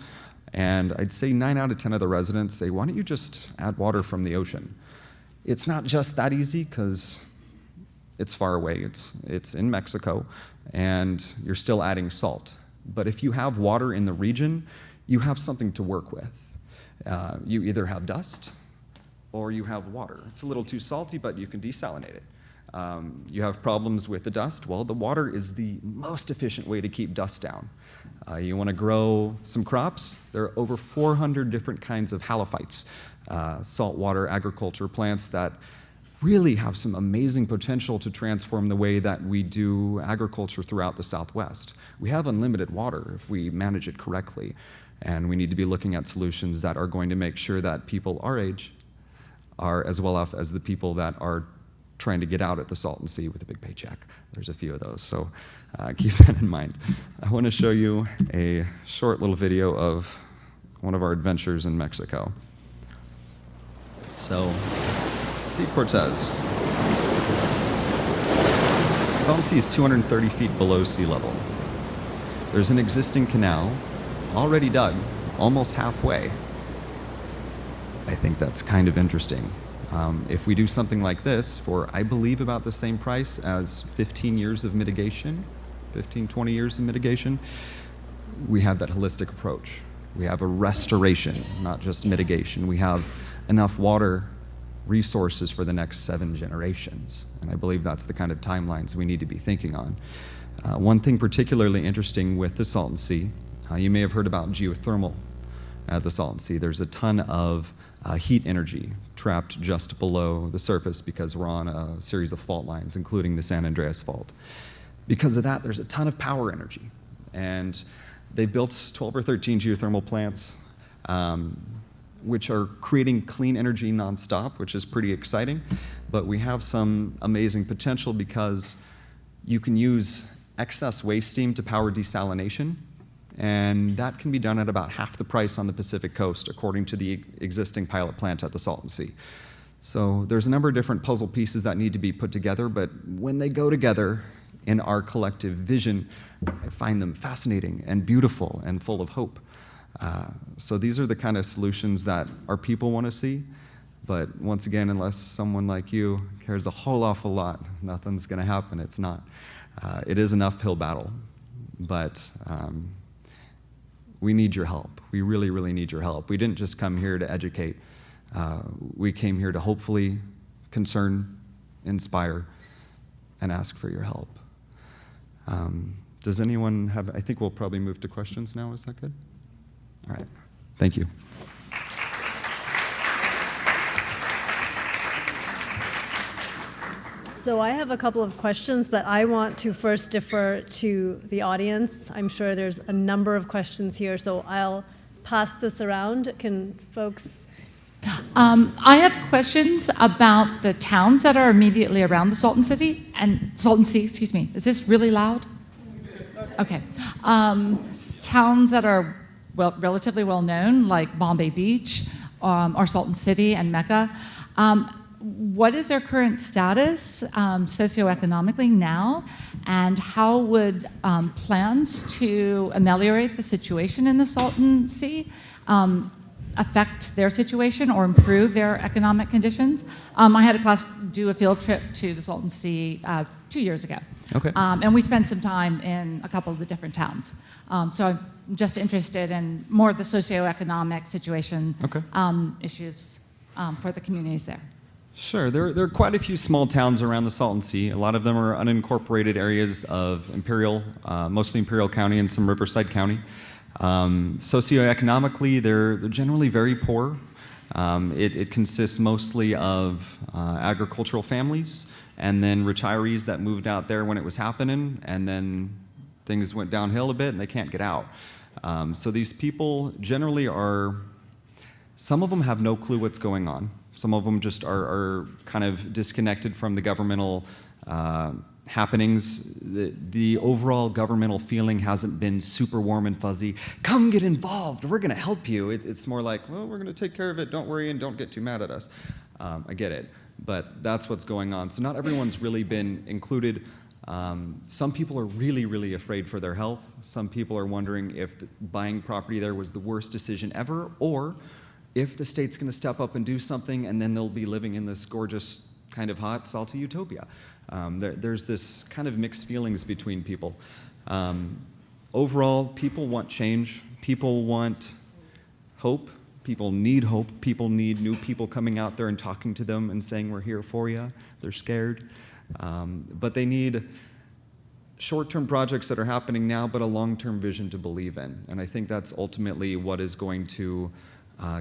F: and I'd say 9 out of 10 of the residents say, why don't you just add water from the ocean? It's not just that easy, because it's far away, it's in Mexico, and you're still adding salt. But if you have water in the region, you have something to work with. You either have dust or you have water. It's a little too salty, but you can desalinate it. You have problems with the dust. Well, the water is the most efficient way to keep dust down. You want to grow some crops. There are over 400 different kinds of halophytes, saltwater agriculture plants that really have some amazing potential to transform the way that we do agriculture throughout the Southwest. We have unlimited water if we manage it correctly, and we need to be looking at solutions that are going to make sure that people our age are as well off as the people that are trying to get out at the Salton Sea with a big paycheck. There's a few of those, so keep that in mind. I want to show you a short little video of one of our adventures in Mexico. So, see Cortez. Salton Sea is 230 feet below sea level. There's an existing canal, already dug, almost halfway. I think that's kind of interesting. If we do something like this for, I believe, about the same price as 15 years of mitigation, 15, 20 years of mitigation, we have that holistic approach. We have a restoration, not just mitigation. We have enough water resources for the next 7 generations. And I believe that's the kind of timelines we need to be thinking on. One thing particularly interesting with the Salton Sea, you may have heard about geothermal at the Salton Sea. There's a ton of heat energy trapped just below the surface because we're on a series of fault lines, including the San Andreas Fault. Because of that, there's a ton of power energy. And they built 12 or 13 geothermal plants, which are creating clean energy nonstop, which is pretty exciting. But we have some amazing potential because you can use excess waste steam to power desalination, and that can be done at about half the price on the Pacific coast, according to the existing pilot plant at the Salton Sea. So there's a number of different puzzle pieces that need to be put together, but when they go together in our collective vision, I find them fascinating and beautiful and full of hope. So these are the kind of solutions that our people want to see. But once again, unless someone like you cares a whole awful lot, nothing's going to happen. It's not. It is an uphill battle. But we need your help. We really, really need your help. We didn't just come here to educate. We came here to hopefully concern, inspire, and ask for your help. Does anyone have, I think we'll probably move to questions now. Is that good? All right. Thank you.
A: So I have a couple of questions, but I want to first defer to the audience. I'm sure there's a number of questions here, so I'll pass this around. Can folks?
G: I have questions about the towns that are immediately around the Salton Sea. Excuse me. Is this really loud? Okay. Towns that are relatively well known, like Bombay Beach, or Salton City and Mecca. What is their current status socioeconomically now, and how would plans to ameliorate the situation in the Salton Sea affect their situation or improve their economic conditions? I had a class do a field trip to the Salton Sea 2 years ago.
F: Okay.
G: And we spent some time in a couple of the different towns. So I'm just interested in more of the socioeconomic situation issues for the communities there.
F: Sure. There are quite a few small towns around the Salton Sea. A lot of them are unincorporated areas of mostly Imperial County and some Riverside County. Socioeconomically, they're generally very poor. It consists mostly of agricultural families and then retirees that moved out there when it was happening, and then things went downhill a bit and they can't get out. So these people generally some of them have no clue what's going on. Some of them just are kind of disconnected from the governmental happenings. The overall governmental feeling hasn't been super warm and fuzzy. Come get involved, we're going to help you. It's more like, well, we're going to take care of it, don't worry, and don't get too mad at us. I get it, but that's what's going on. So not everyone's really been included. Some people are really, really afraid for their health. Some people are wondering if buying property there was the worst decision ever, or if the state's going to step up and do something, and then they'll be living in this gorgeous, kind of hot, salty utopia. There's this kind of mixed feelings between people. Overall, people want change. People want hope. People need hope. People need new people coming out there and talking to them and saying, we're here for you. They're scared. But they need short-term projects that are happening now, but a long-term vision to believe in. And I think that's ultimately what is going to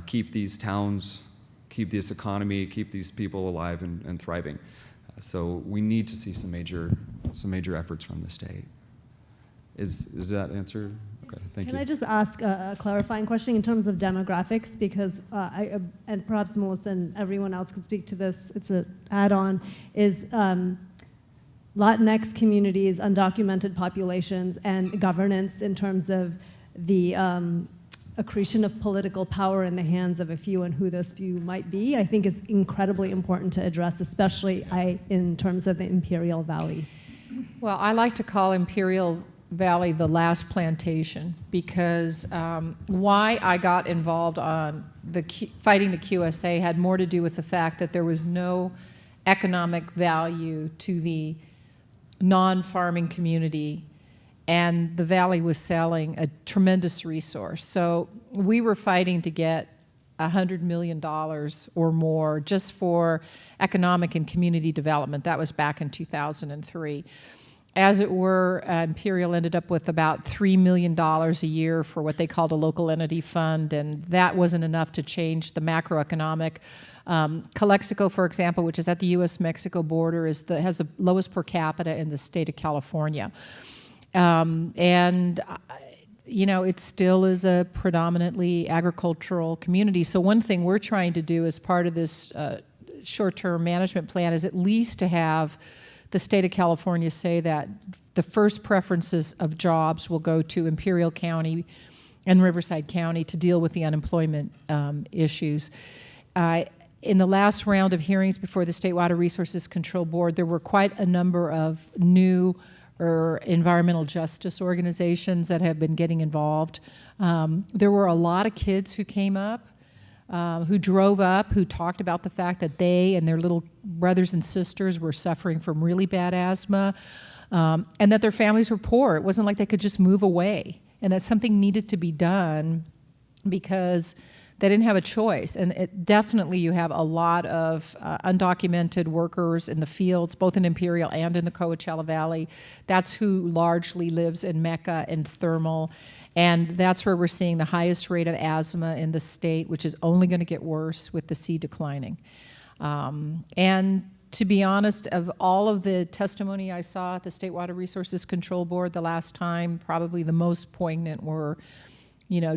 F: keep these towns, keep this economy, keep these people alive and thriving. So we need to see some major efforts from the state. Is that answer? Okay, thank you.
A: Can I just ask a clarifying question in terms of demographics? Because and perhaps Melissa and everyone else could speak to this. It's an add-on. Is Latinx communities, undocumented populations, and governance in terms of the accretion of political power in the hands of a few and who those few might be, I think is incredibly important to address, especially in terms of the Imperial Valley.
E: Well, I like to call Imperial Valley the last plantation, because why I got involved on fighting the QSA had more to do with the fact that there was no economic value to the non-farming community, and the valley was selling a tremendous resource. So we were fighting to get $100 million or more just for economic and community development. That was back in 2003. As it were, Imperial ended up with about $3 million a year for what they called a local entity fund, and that wasn't enough to change the macroeconomic. Calexico, for example, which is at the U.S.-Mexico border, has the lowest per capita in the state of California. And it still is a predominantly agricultural community. So one thing we're trying to do as part of this short-term management plan is at least to have the state of California say that the first preferences of jobs will go to Imperial County and Riverside County to deal with the unemployment issues. In the last round of hearings before the State Water Resources Control Board, there were quite a number of new environmental justice organizations that have been getting involved. There were a lot of kids who came up, who drove up, who talked about the fact that they and their little brothers and sisters were suffering from really bad asthma, and that their families were poor. It wasn't like they could just move away, and that something needed to be done because they didn't have a choice. And definitely you have a lot of undocumented workers in the fields, both in Imperial and in the Coachella Valley. That's who largely lives in Mecca and Thermal. And that's where we're seeing the highest rate of asthma in the state, which is only going to get worse with the sea declining. And to be honest, of all of the testimony I saw at the State Water Resources Control Board the last time, probably the most poignant were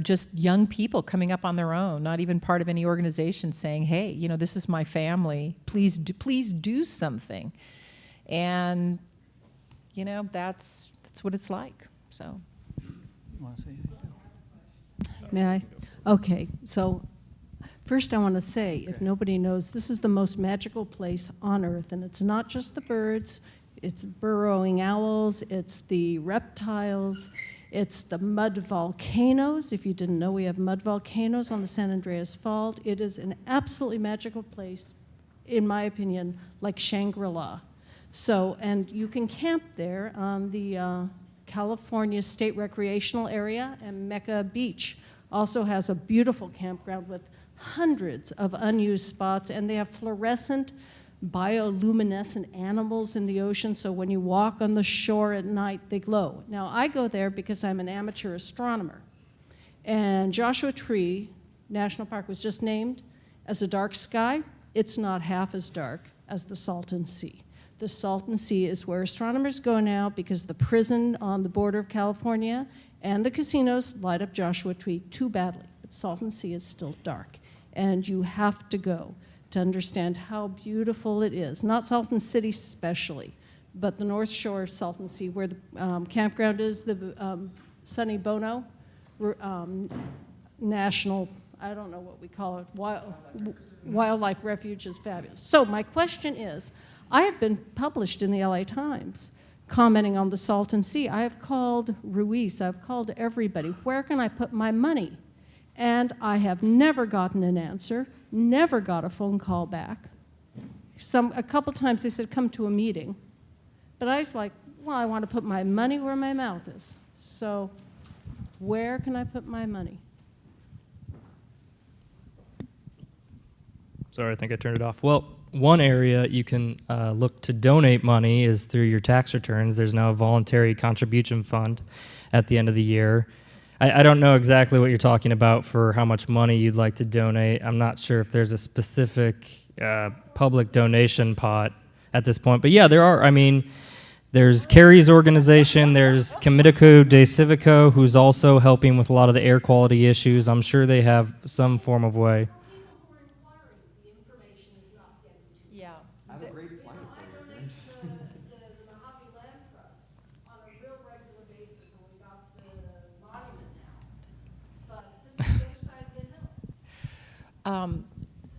E: just young people coming up on their own, not even part of any organization, saying, hey, this is my family. Please do something. And, that's what it's like. So.
C: Want to say anything?
H: May I? Okay, so first I want to say, if nobody knows, this is the most magical place on Earth, and it's not just the birds, it's burrowing owls, it's the reptiles, it's the mud volcanoes. If you didn't know, we have mud volcanoes on the San Andreas Fault. It is an absolutely magical place, in my opinion, like Shangri-La. So, and you can camp there on the California State Recreational Area, and Mecca Beach also has a beautiful campground with hundreds of unused spots, and they have fluorescent bioluminescent animals in the ocean, so when you walk on the shore at night, they glow. Now, I go there because I'm an amateur astronomer, and Joshua Tree National Park was just named as a dark sky. It's not half as dark as the Salton Sea. The Salton Sea is where astronomers go now because the prison on the border of California and the casinos light up Joshua Tree too badly. But Salton Sea is still dark, and you have to go to understand how beautiful it is. Not Salton City especially, but the North Shore of Salton Sea, where the campground is, the Sonny Bono National, I don't know what we call it, Wildlife Refuge is fabulous. So my question is, I have been published in the LA Times commenting on the Salton Sea. I have called Ruiz, I've called everybody, where can I put my money? And I have never gotten an answer, never got a phone call back. A couple times they said, come to a meeting. But I was like, well, I want to put my money where my mouth is. So where can I put my money?
D: Sorry, I think I turned it off. Well, one area you can look to donate money is through your tax returns. There's now a voluntary contribution fund at the end of the year. I don't know exactly what you're talking about for how much money you'd like to donate. I'm not sure if there's a specific public donation pot at this point. But yeah, there are. I mean, there's Carrie's organization. There's Comitico de Civico, who's also helping with a lot of the air quality issues. I'm sure they have some form of way.
E: Yeah.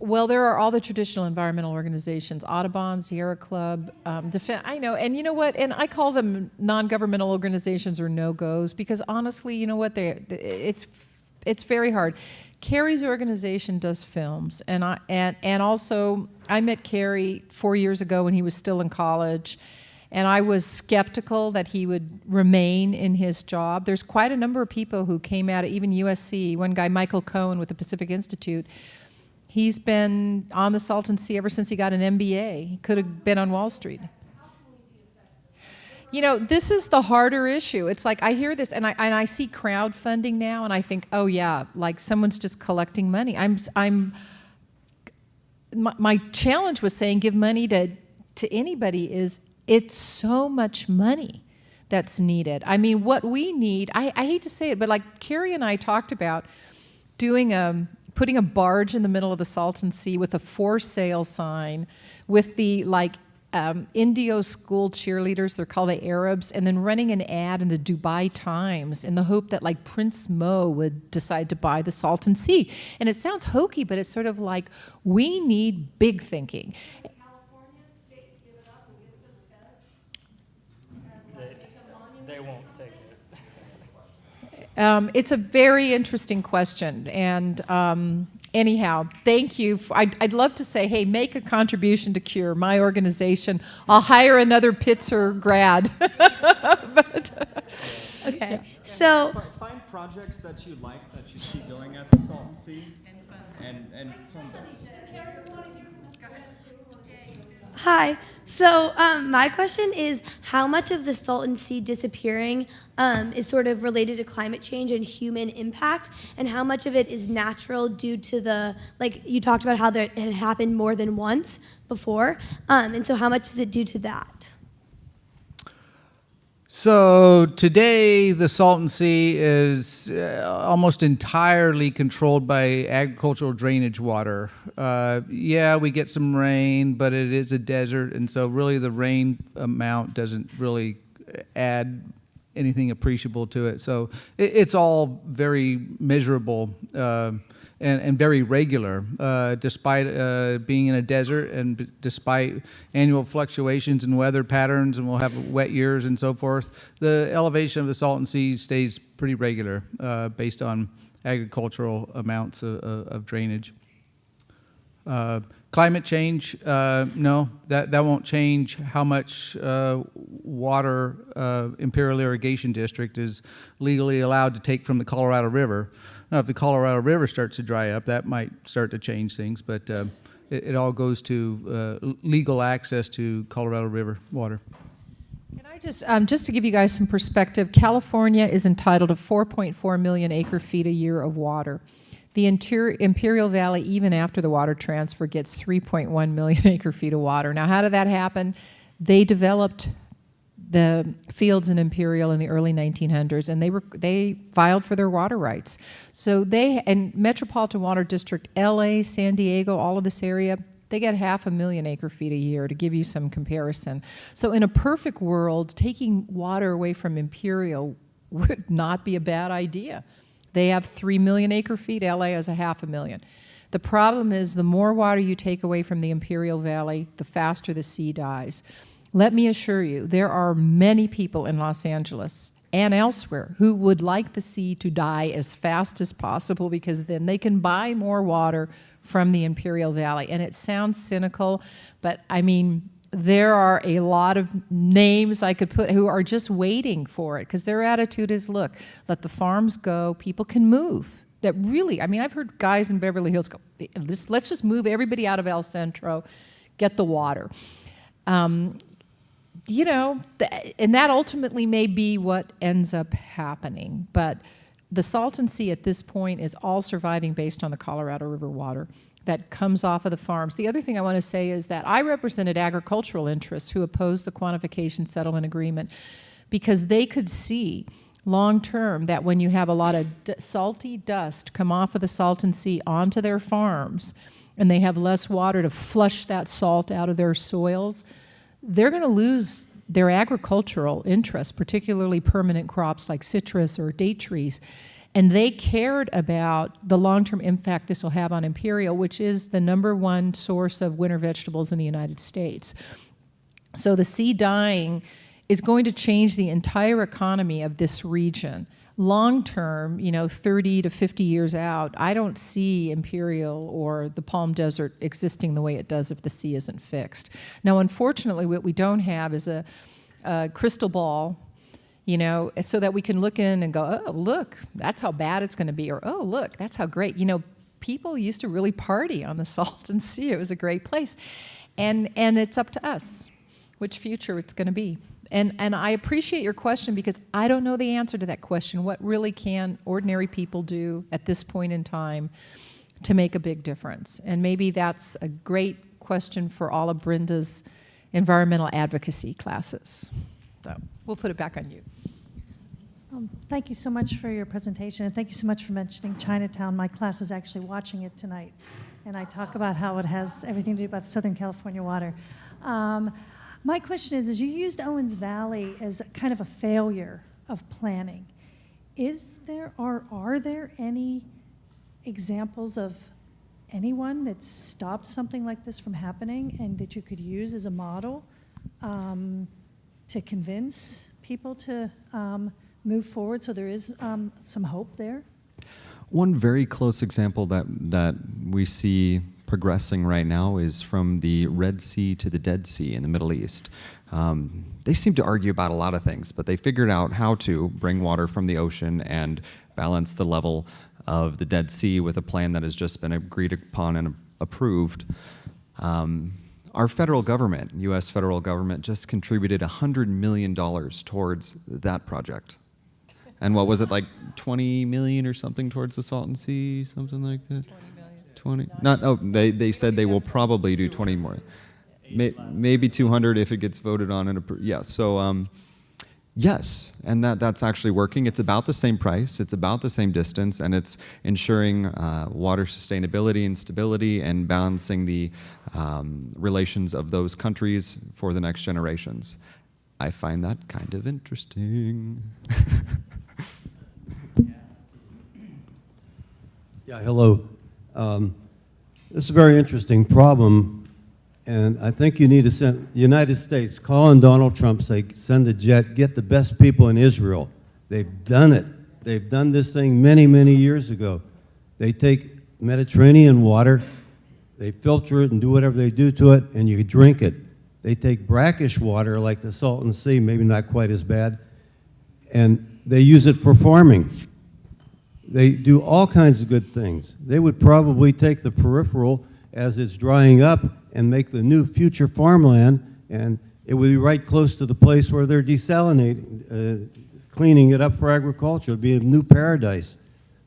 E: Well, there are all the traditional environmental organizations, Audubon, Sierra Club, I know, and you know what, and I call them non-governmental organizations or no-goes because honestly, you know what, it's very hard. Carrie's organization does films, and also I met Carrie 4 years ago when he was still in college, and I was skeptical that he would remain in his job. There's quite a number of people who came out of even USC, one guy, Michael Cohen with the Pacific Institute. He's been on the Salton Sea ever since he got an MBA. He could have been on Wall Street. You know, this is the harder issue. It's like I hear this and I see crowdfunding now and I think, oh yeah, like someone's just collecting money. My challenge was saying give money to anybody is it's so much money that's needed. I mean, what we need, I hate to say it, but like Carrie and I talked about putting a barge in the middle of the Salton Sea with a for sale sign with the Indio school cheerleaders, they're called the Arabs, and then running an ad in the Dubai Times in the hope that Prince Mo would decide to buy the Salton Sea. And it sounds hokey, but it's sort of like we need big thinking.
D: They won't take it.
E: It's a very interesting question, and anyhow, thank you. I'd love to say, hey, make a contribution to CURE, my organization. I'll hire another Pitzer grad.
I: Okay,
E: yeah.
I: So
F: Find projects that you like, that you see going at the Salton Sea, and fund them.
I: hi. So my question is, how much of the Salton Sea disappearing is sort of related to climate change and human impact, and how much of it is natural due to the, you talked about how it had happened more than once before, and so how much is it due to that?
C: So today, the Salton Sea is almost entirely controlled by agricultural drainage water. Yeah, we get some rain, but it is a desert, and so really the rain amount doesn't really add anything appreciable to it. So it's all very measurable and very regular, despite being in a desert and despite annual fluctuations in weather patterns, and we'll have wet years and so forth. The elevation of the Salton Sea stays pretty regular based on agricultural amounts of drainage. Climate change, no, that won't change how much water Imperial Irrigation District is legally allowed to take from the Colorado River. Now, if the Colorado River starts to dry up, that might start to change things, but it all goes to legal access to Colorado River water.
E: Can I just to give you guys some perspective, California is entitled to 4.4 million acre feet a year of water. The Imperial Valley, even after the water transfer, gets 3.1 million acre feet of water. Now, how did that happen? They developed the fields in Imperial in the early 1900s, and they filed for their water rights. So and Metropolitan Water District, LA, San Diego, all of this area, they get 500,000 acre feet a year, to give you some comparison. So in a perfect world, taking water away from Imperial would not be a bad idea. They have 3 million acre feet, LA has 500,000. The problem is the more water you take away from the Imperial Valley, the faster the sea dies. Let me assure you, there are many people in Los Angeles and elsewhere who would like the sea to die as fast as possible, because then they can buy more water from the Imperial Valley. And it sounds cynical, but I mean, there are a lot of names I could put who are just waiting for it, because their attitude is, look, let the farms go, people can move. That really, I mean, I've heard guys in Beverly Hills go, let's just move everybody out of El Centro, get the water. You know, and that ultimately may be what ends up happening. But the Salton Sea at this point is all surviving based on the Colorado River water that comes off of the farms. The other thing I want to say is that I represented agricultural interests who opposed the quantification settlement agreement because they could see long term that when you have a lot of salty dust come off of the Salton Sea onto their farms and they have less water to flush that salt out of their soils, they're going to lose their agricultural interests, particularly permanent crops like citrus or date trees. And they cared about the long-term impact this will have on Imperial, which is the #1 source of winter vegetables in the United States. So the sea dying is going to change the entire economy of this region. Long-term, you know, 30 to 50 years out, I don't see Imperial or the Palm Desert existing the way it does if the sea isn't fixed. Now, unfortunately, what we don't have is a crystal ball, you know, so that we can look in and go, oh, look, that's how bad it's going to be, or oh, look, that's how great. You know, people used to really party on the Salton Sea. It was a great place. And it's up to us which future it's going to be. And I appreciate your question because I don't know the answer to that question. What really can ordinary people do at this point in time to make a big difference? And maybe that's a great question for all of Brenda's environmental advocacy classes. So we'll put it back on you.
J: Thank you so much for your presentation, and thank you so much for mentioning Chinatown. My class is actually watching it tonight, and I talk about how it has everything to do about Southern California water. My question is you used Owens Valley as kind of a failure of planning. Is there, or are there any examples of anyone that stopped something like this from happening and that you could use as a model to convince people to move forward so there is some hope there?
F: One very close example that we see progressing right now is from the Red Sea to the Dead Sea in the Middle East. They seem to argue about a lot of things, but they figured out how to bring water from the ocean and balance the level of the Dead Sea with a plan that has just been agreed upon and approved. Our federal government, U.S. federal government, just contributed $100 million towards that project. And what was it, like 20 million or something towards the Salton Sea, something like that? 20 million. Not, oh, they said they will probably do 20 more. Maybe 200 if it gets voted on and approved. Yeah, so yes, and that's actually working. It's about the same price, it's about the same distance, and it's ensuring water sustainability and stability and balancing the relations of those countries for the next generations. I find that kind of interesting.
K: Yeah, hello. This is a very interesting problem, and I think you need to send the United States, call on Donald Trump, say, send a jet, get the best people in Israel. They've done it. They've done this thing many, many years ago. They take Mediterranean water, they filter it and do whatever they do to it, and you drink it. They take brackish water like the Salton Sea, maybe not quite as bad, and they use it for farming. They do all kinds of good things. They would probably take the peripheral as it's drying up and make the new future farmland, and it would be right close to the place where they're desalinating, cleaning it up for agriculture. It would be a new paradise.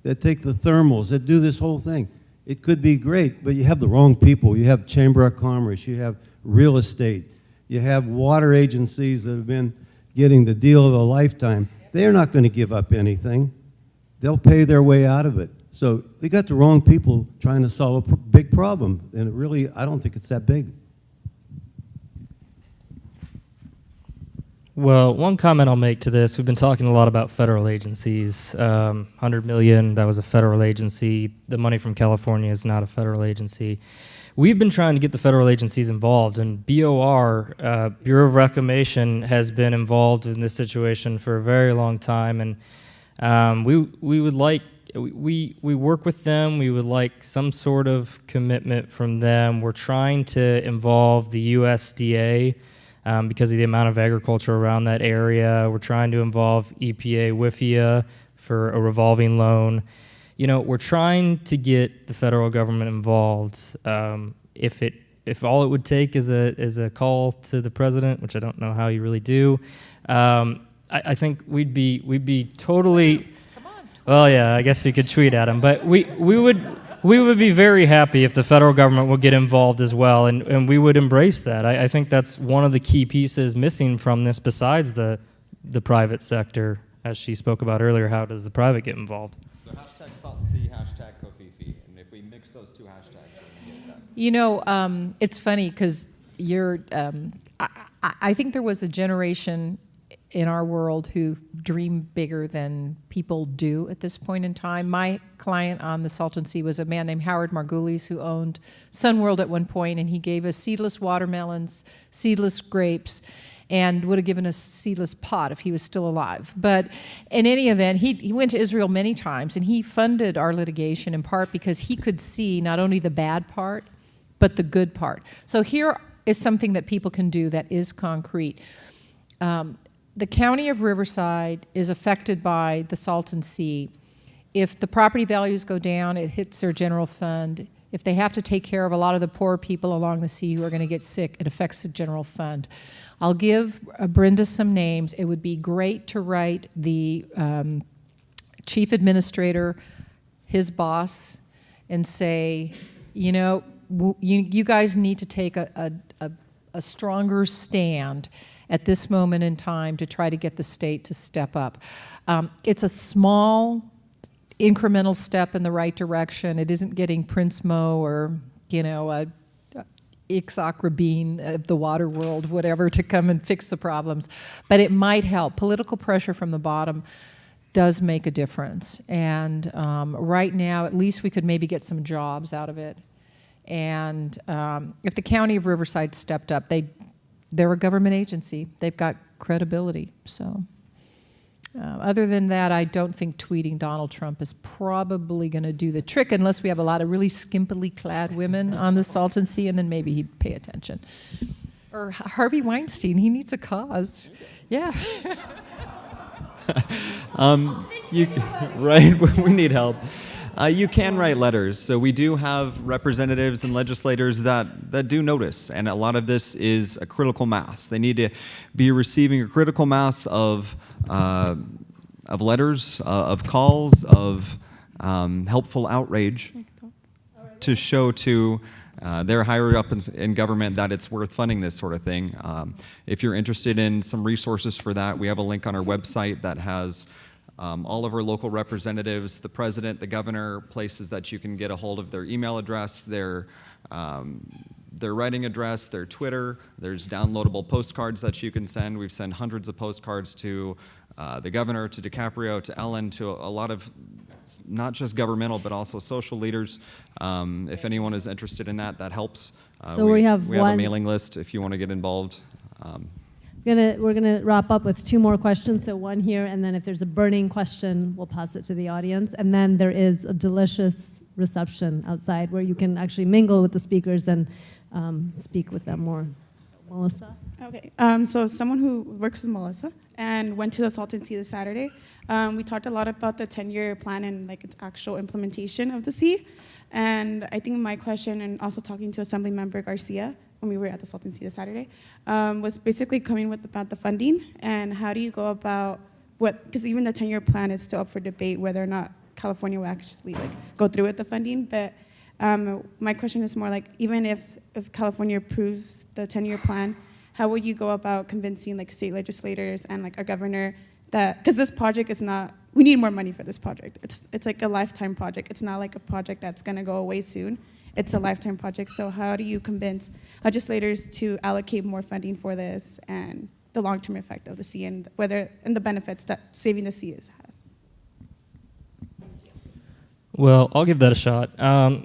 K: They'd take the thermals, they'd do this whole thing. It could be great, but you have the wrong people. You have Chamber of Commerce, you have real estate, you have water agencies that have been getting the deal of a lifetime. They're not going to give up anything. They'll pay their way out of it. So they got the wrong people trying to solve a big problem, and it really, I don't think it's that big.
D: Well, one comment I'll make to this, we've been talking a lot about federal agencies. 100 million, that was a federal agency. The money from California is not a federal agency. We've been trying to get the federal agencies involved, and BOR, Bureau of Reclamation, has been involved in this situation for a very long time, and we would like, we work with them, we would like some sort of commitment from them. We're trying to involve the USDA because of the amount of agriculture around that area. We're trying to involve EPA, WIFIA for a revolving loan. You know, we're trying to get the federal government involved if if all it would take is a call to the president, which I don't know how you really do, I think we'd be totally. Well, yeah, I guess you could tweet at him, but we would be very happy if the federal government would get involved as well, and we would embrace that. I think that's one of the key pieces missing from this, besides the private sector, as she spoke about earlier. How does the private get involved?
F: So hashtag Salton Sea, hashtag Kofifi, and if we mix those two hashtags, we can get that.
E: You know, it's funny because I think there was a generation in our world who dream bigger than people do at this point in time. My client on the Salton Sea was a man named Howard Margulies, who owned Sunworld at one point, and he gave us seedless watermelons, seedless grapes, and would have given us seedless pot if he was still alive. But in any event, he went to Israel many times, and he funded our litigation in part because he could see not only the bad part, but the good part. So here is something that people can do that is concrete. The county of Riverside is affected by the Salton Sea. If the property values go down, it hits their general fund. If they have to take care of a lot of the poor people along the sea who are going to get sick, it affects the general fund. I'll give Brenda some names. It would be great to write the chief administrator, his boss, and say, you know, you guys need to take a stronger stand at this moment in time to try to get the state to step up. It's a small, incremental step in the right direction. It isn't getting Prince Mo or, you know, Itzhak Rabin of the water world, whatever, to come and fix the problems. But it might help. Political pressure from the bottom does make a difference. And right now, at least we could maybe get some jobs out of it. And if the county of Riverside stepped up, they're a government agency. They've got credibility. So other than that, I don't think tweeting Donald Trump is probably going to do the trick unless we have a lot of really skimpily clad women on the Salton Sea, and then maybe he'd pay attention. Or Harvey Weinstein, he needs a cause. Yeah.
F: Right, we need help. You can write letters. So we do have representatives and legislators that do notice, and a lot of this is a critical mass. They need to be receiving a critical mass of letters, of calls, of helpful outrage to show to their higher up in government that it's worth funding this sort of thing. If you're interested in some resources for that, we have a link on our website that has all of our local representatives, the president, the governor, places that you can get a hold of their email address, their writing address, their Twitter. There's downloadable postcards that you can send. We've sent hundreds of postcards to the governor, to DiCaprio, to Ellen, to a lot of not just governmental but also social leaders. If anyone is interested in that, that helps.
A: So we have
F: a mailing list if you want to get involved.
A: We're gonna wrap up with two more questions. So one here, and then if there's a burning question, we'll pass it to the audience. And then there is a delicious reception outside where you can actually mingle with the speakers and speak with them more. So, Melissa?
B: Okay, so someone who works with Melissa and went to the Salton Sea this Saturday, we talked a lot about the 10-year plan and like its actual implementation of the sea. And I think my question, and also talking to Assemblymember Garcia when we were at the Salton Sea this Saturday, was basically coming with about the funding and how do you go about because even the 10-year plan is still up for debate whether or not California will actually like go through with the funding. But my question is more like, even if California approves the 10-year plan, how will you go about convincing like state legislators and like our governor that, because this project is not, we need more money for this project. It's like a lifetime project. It's not like a project that's gonna go away soon. It's a lifetime project. So how do you convince legislators to allocate more funding for this and the long-term effect of the sea and the benefits that saving the sea has?
D: Well, I'll give that a shot.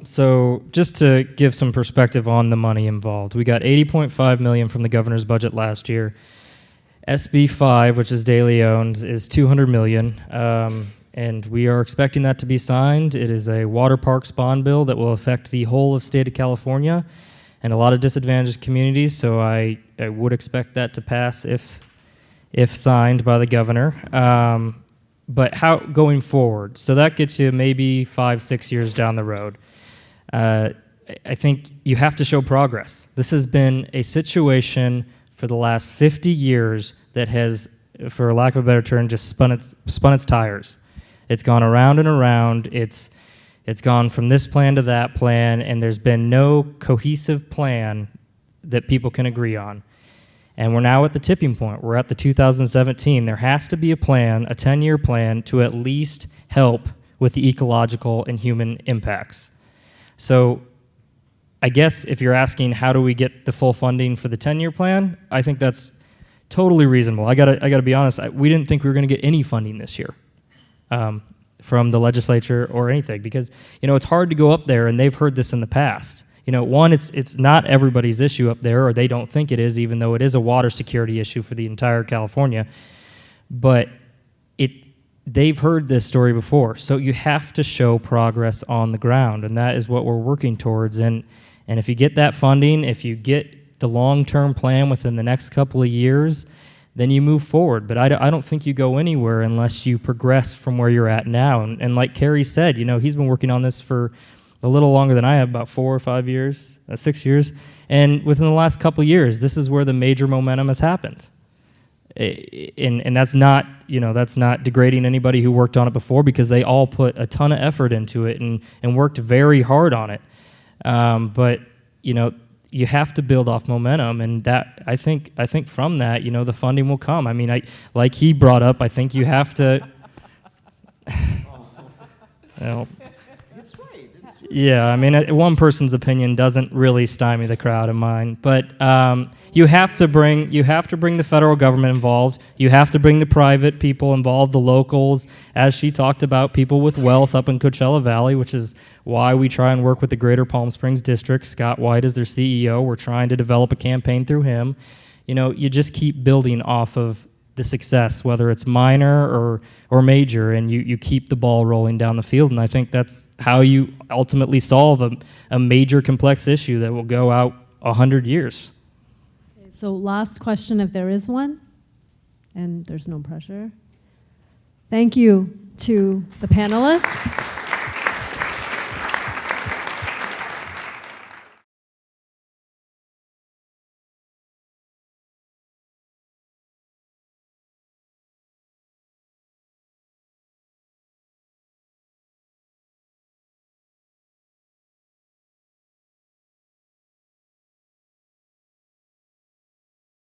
D: So just to give some perspective on the money involved, we got $80.5 million from the governor's budget last year. SB 5, which is daily owned, is $200 million, and we are expecting that to be signed. It is a water parks bond bill that will affect the whole of state of California and a lot of disadvantaged communities, so I would expect that to pass if signed by the governor. But how going forward? So that gets you maybe 5-6 years down the road. I think you have to show progress. This has been a situation for the last 50 years that has, for lack of a better term, just spun its tires. It's gone around and around. It's gone from this plan to that plan, and there's been no cohesive plan that people can agree on. And we're now at the tipping point. We're at the 2017. There has to be a plan, a 10-year plan, to at least help with the ecological and human impacts. So I guess if you're asking how do we get the full funding for the 10-year plan, I think that's totally reasonable. I gotta be honest, we didn't think we were gonna get any funding this year from the legislature or anything, because it's hard to go up there, and they've heard this in the past. One, it's not everybody's issue up there, or they don't think it is, even though it is a water security issue for the entire California. But they've heard this story before, so you have to show progress on the ground, and that is what we're working towards. And if you get that funding, if you get the long-term plan within the next couple of years, then you move forward. But I don't think you go anywhere unless you progress from where you're at now. And like Carrie said, he's been working on this for a little longer than I have, about 4 or 5 years, 6 years. And within the last couple of years, this is where the major momentum has happened. And that's not, that's not degrading anybody who worked on it before, because they all put a ton of effort into it and worked very hard on it. But, you have to build off momentum, and that I think from that, the funding will come. I mean, like he brought up, I think you have to. Yeah, I mean, one person's opinion doesn't really stymie the crowd of mine, but you have to bring the federal government involved. You have to bring the private people involved, the locals, as she talked about, people with wealth up in Coachella Valley, which is why we try and work with the Greater Palm Springs District. Scott White is their CEO. We're trying to develop a campaign through him. You just keep building off of the success, whether it's minor or major, and you keep the ball rolling down the field. And I think that's how you ultimately solve a major complex issue that will go out 100 years.
A: Okay, so last question, if there is one, and there's no pressure. Thank you to the panelists.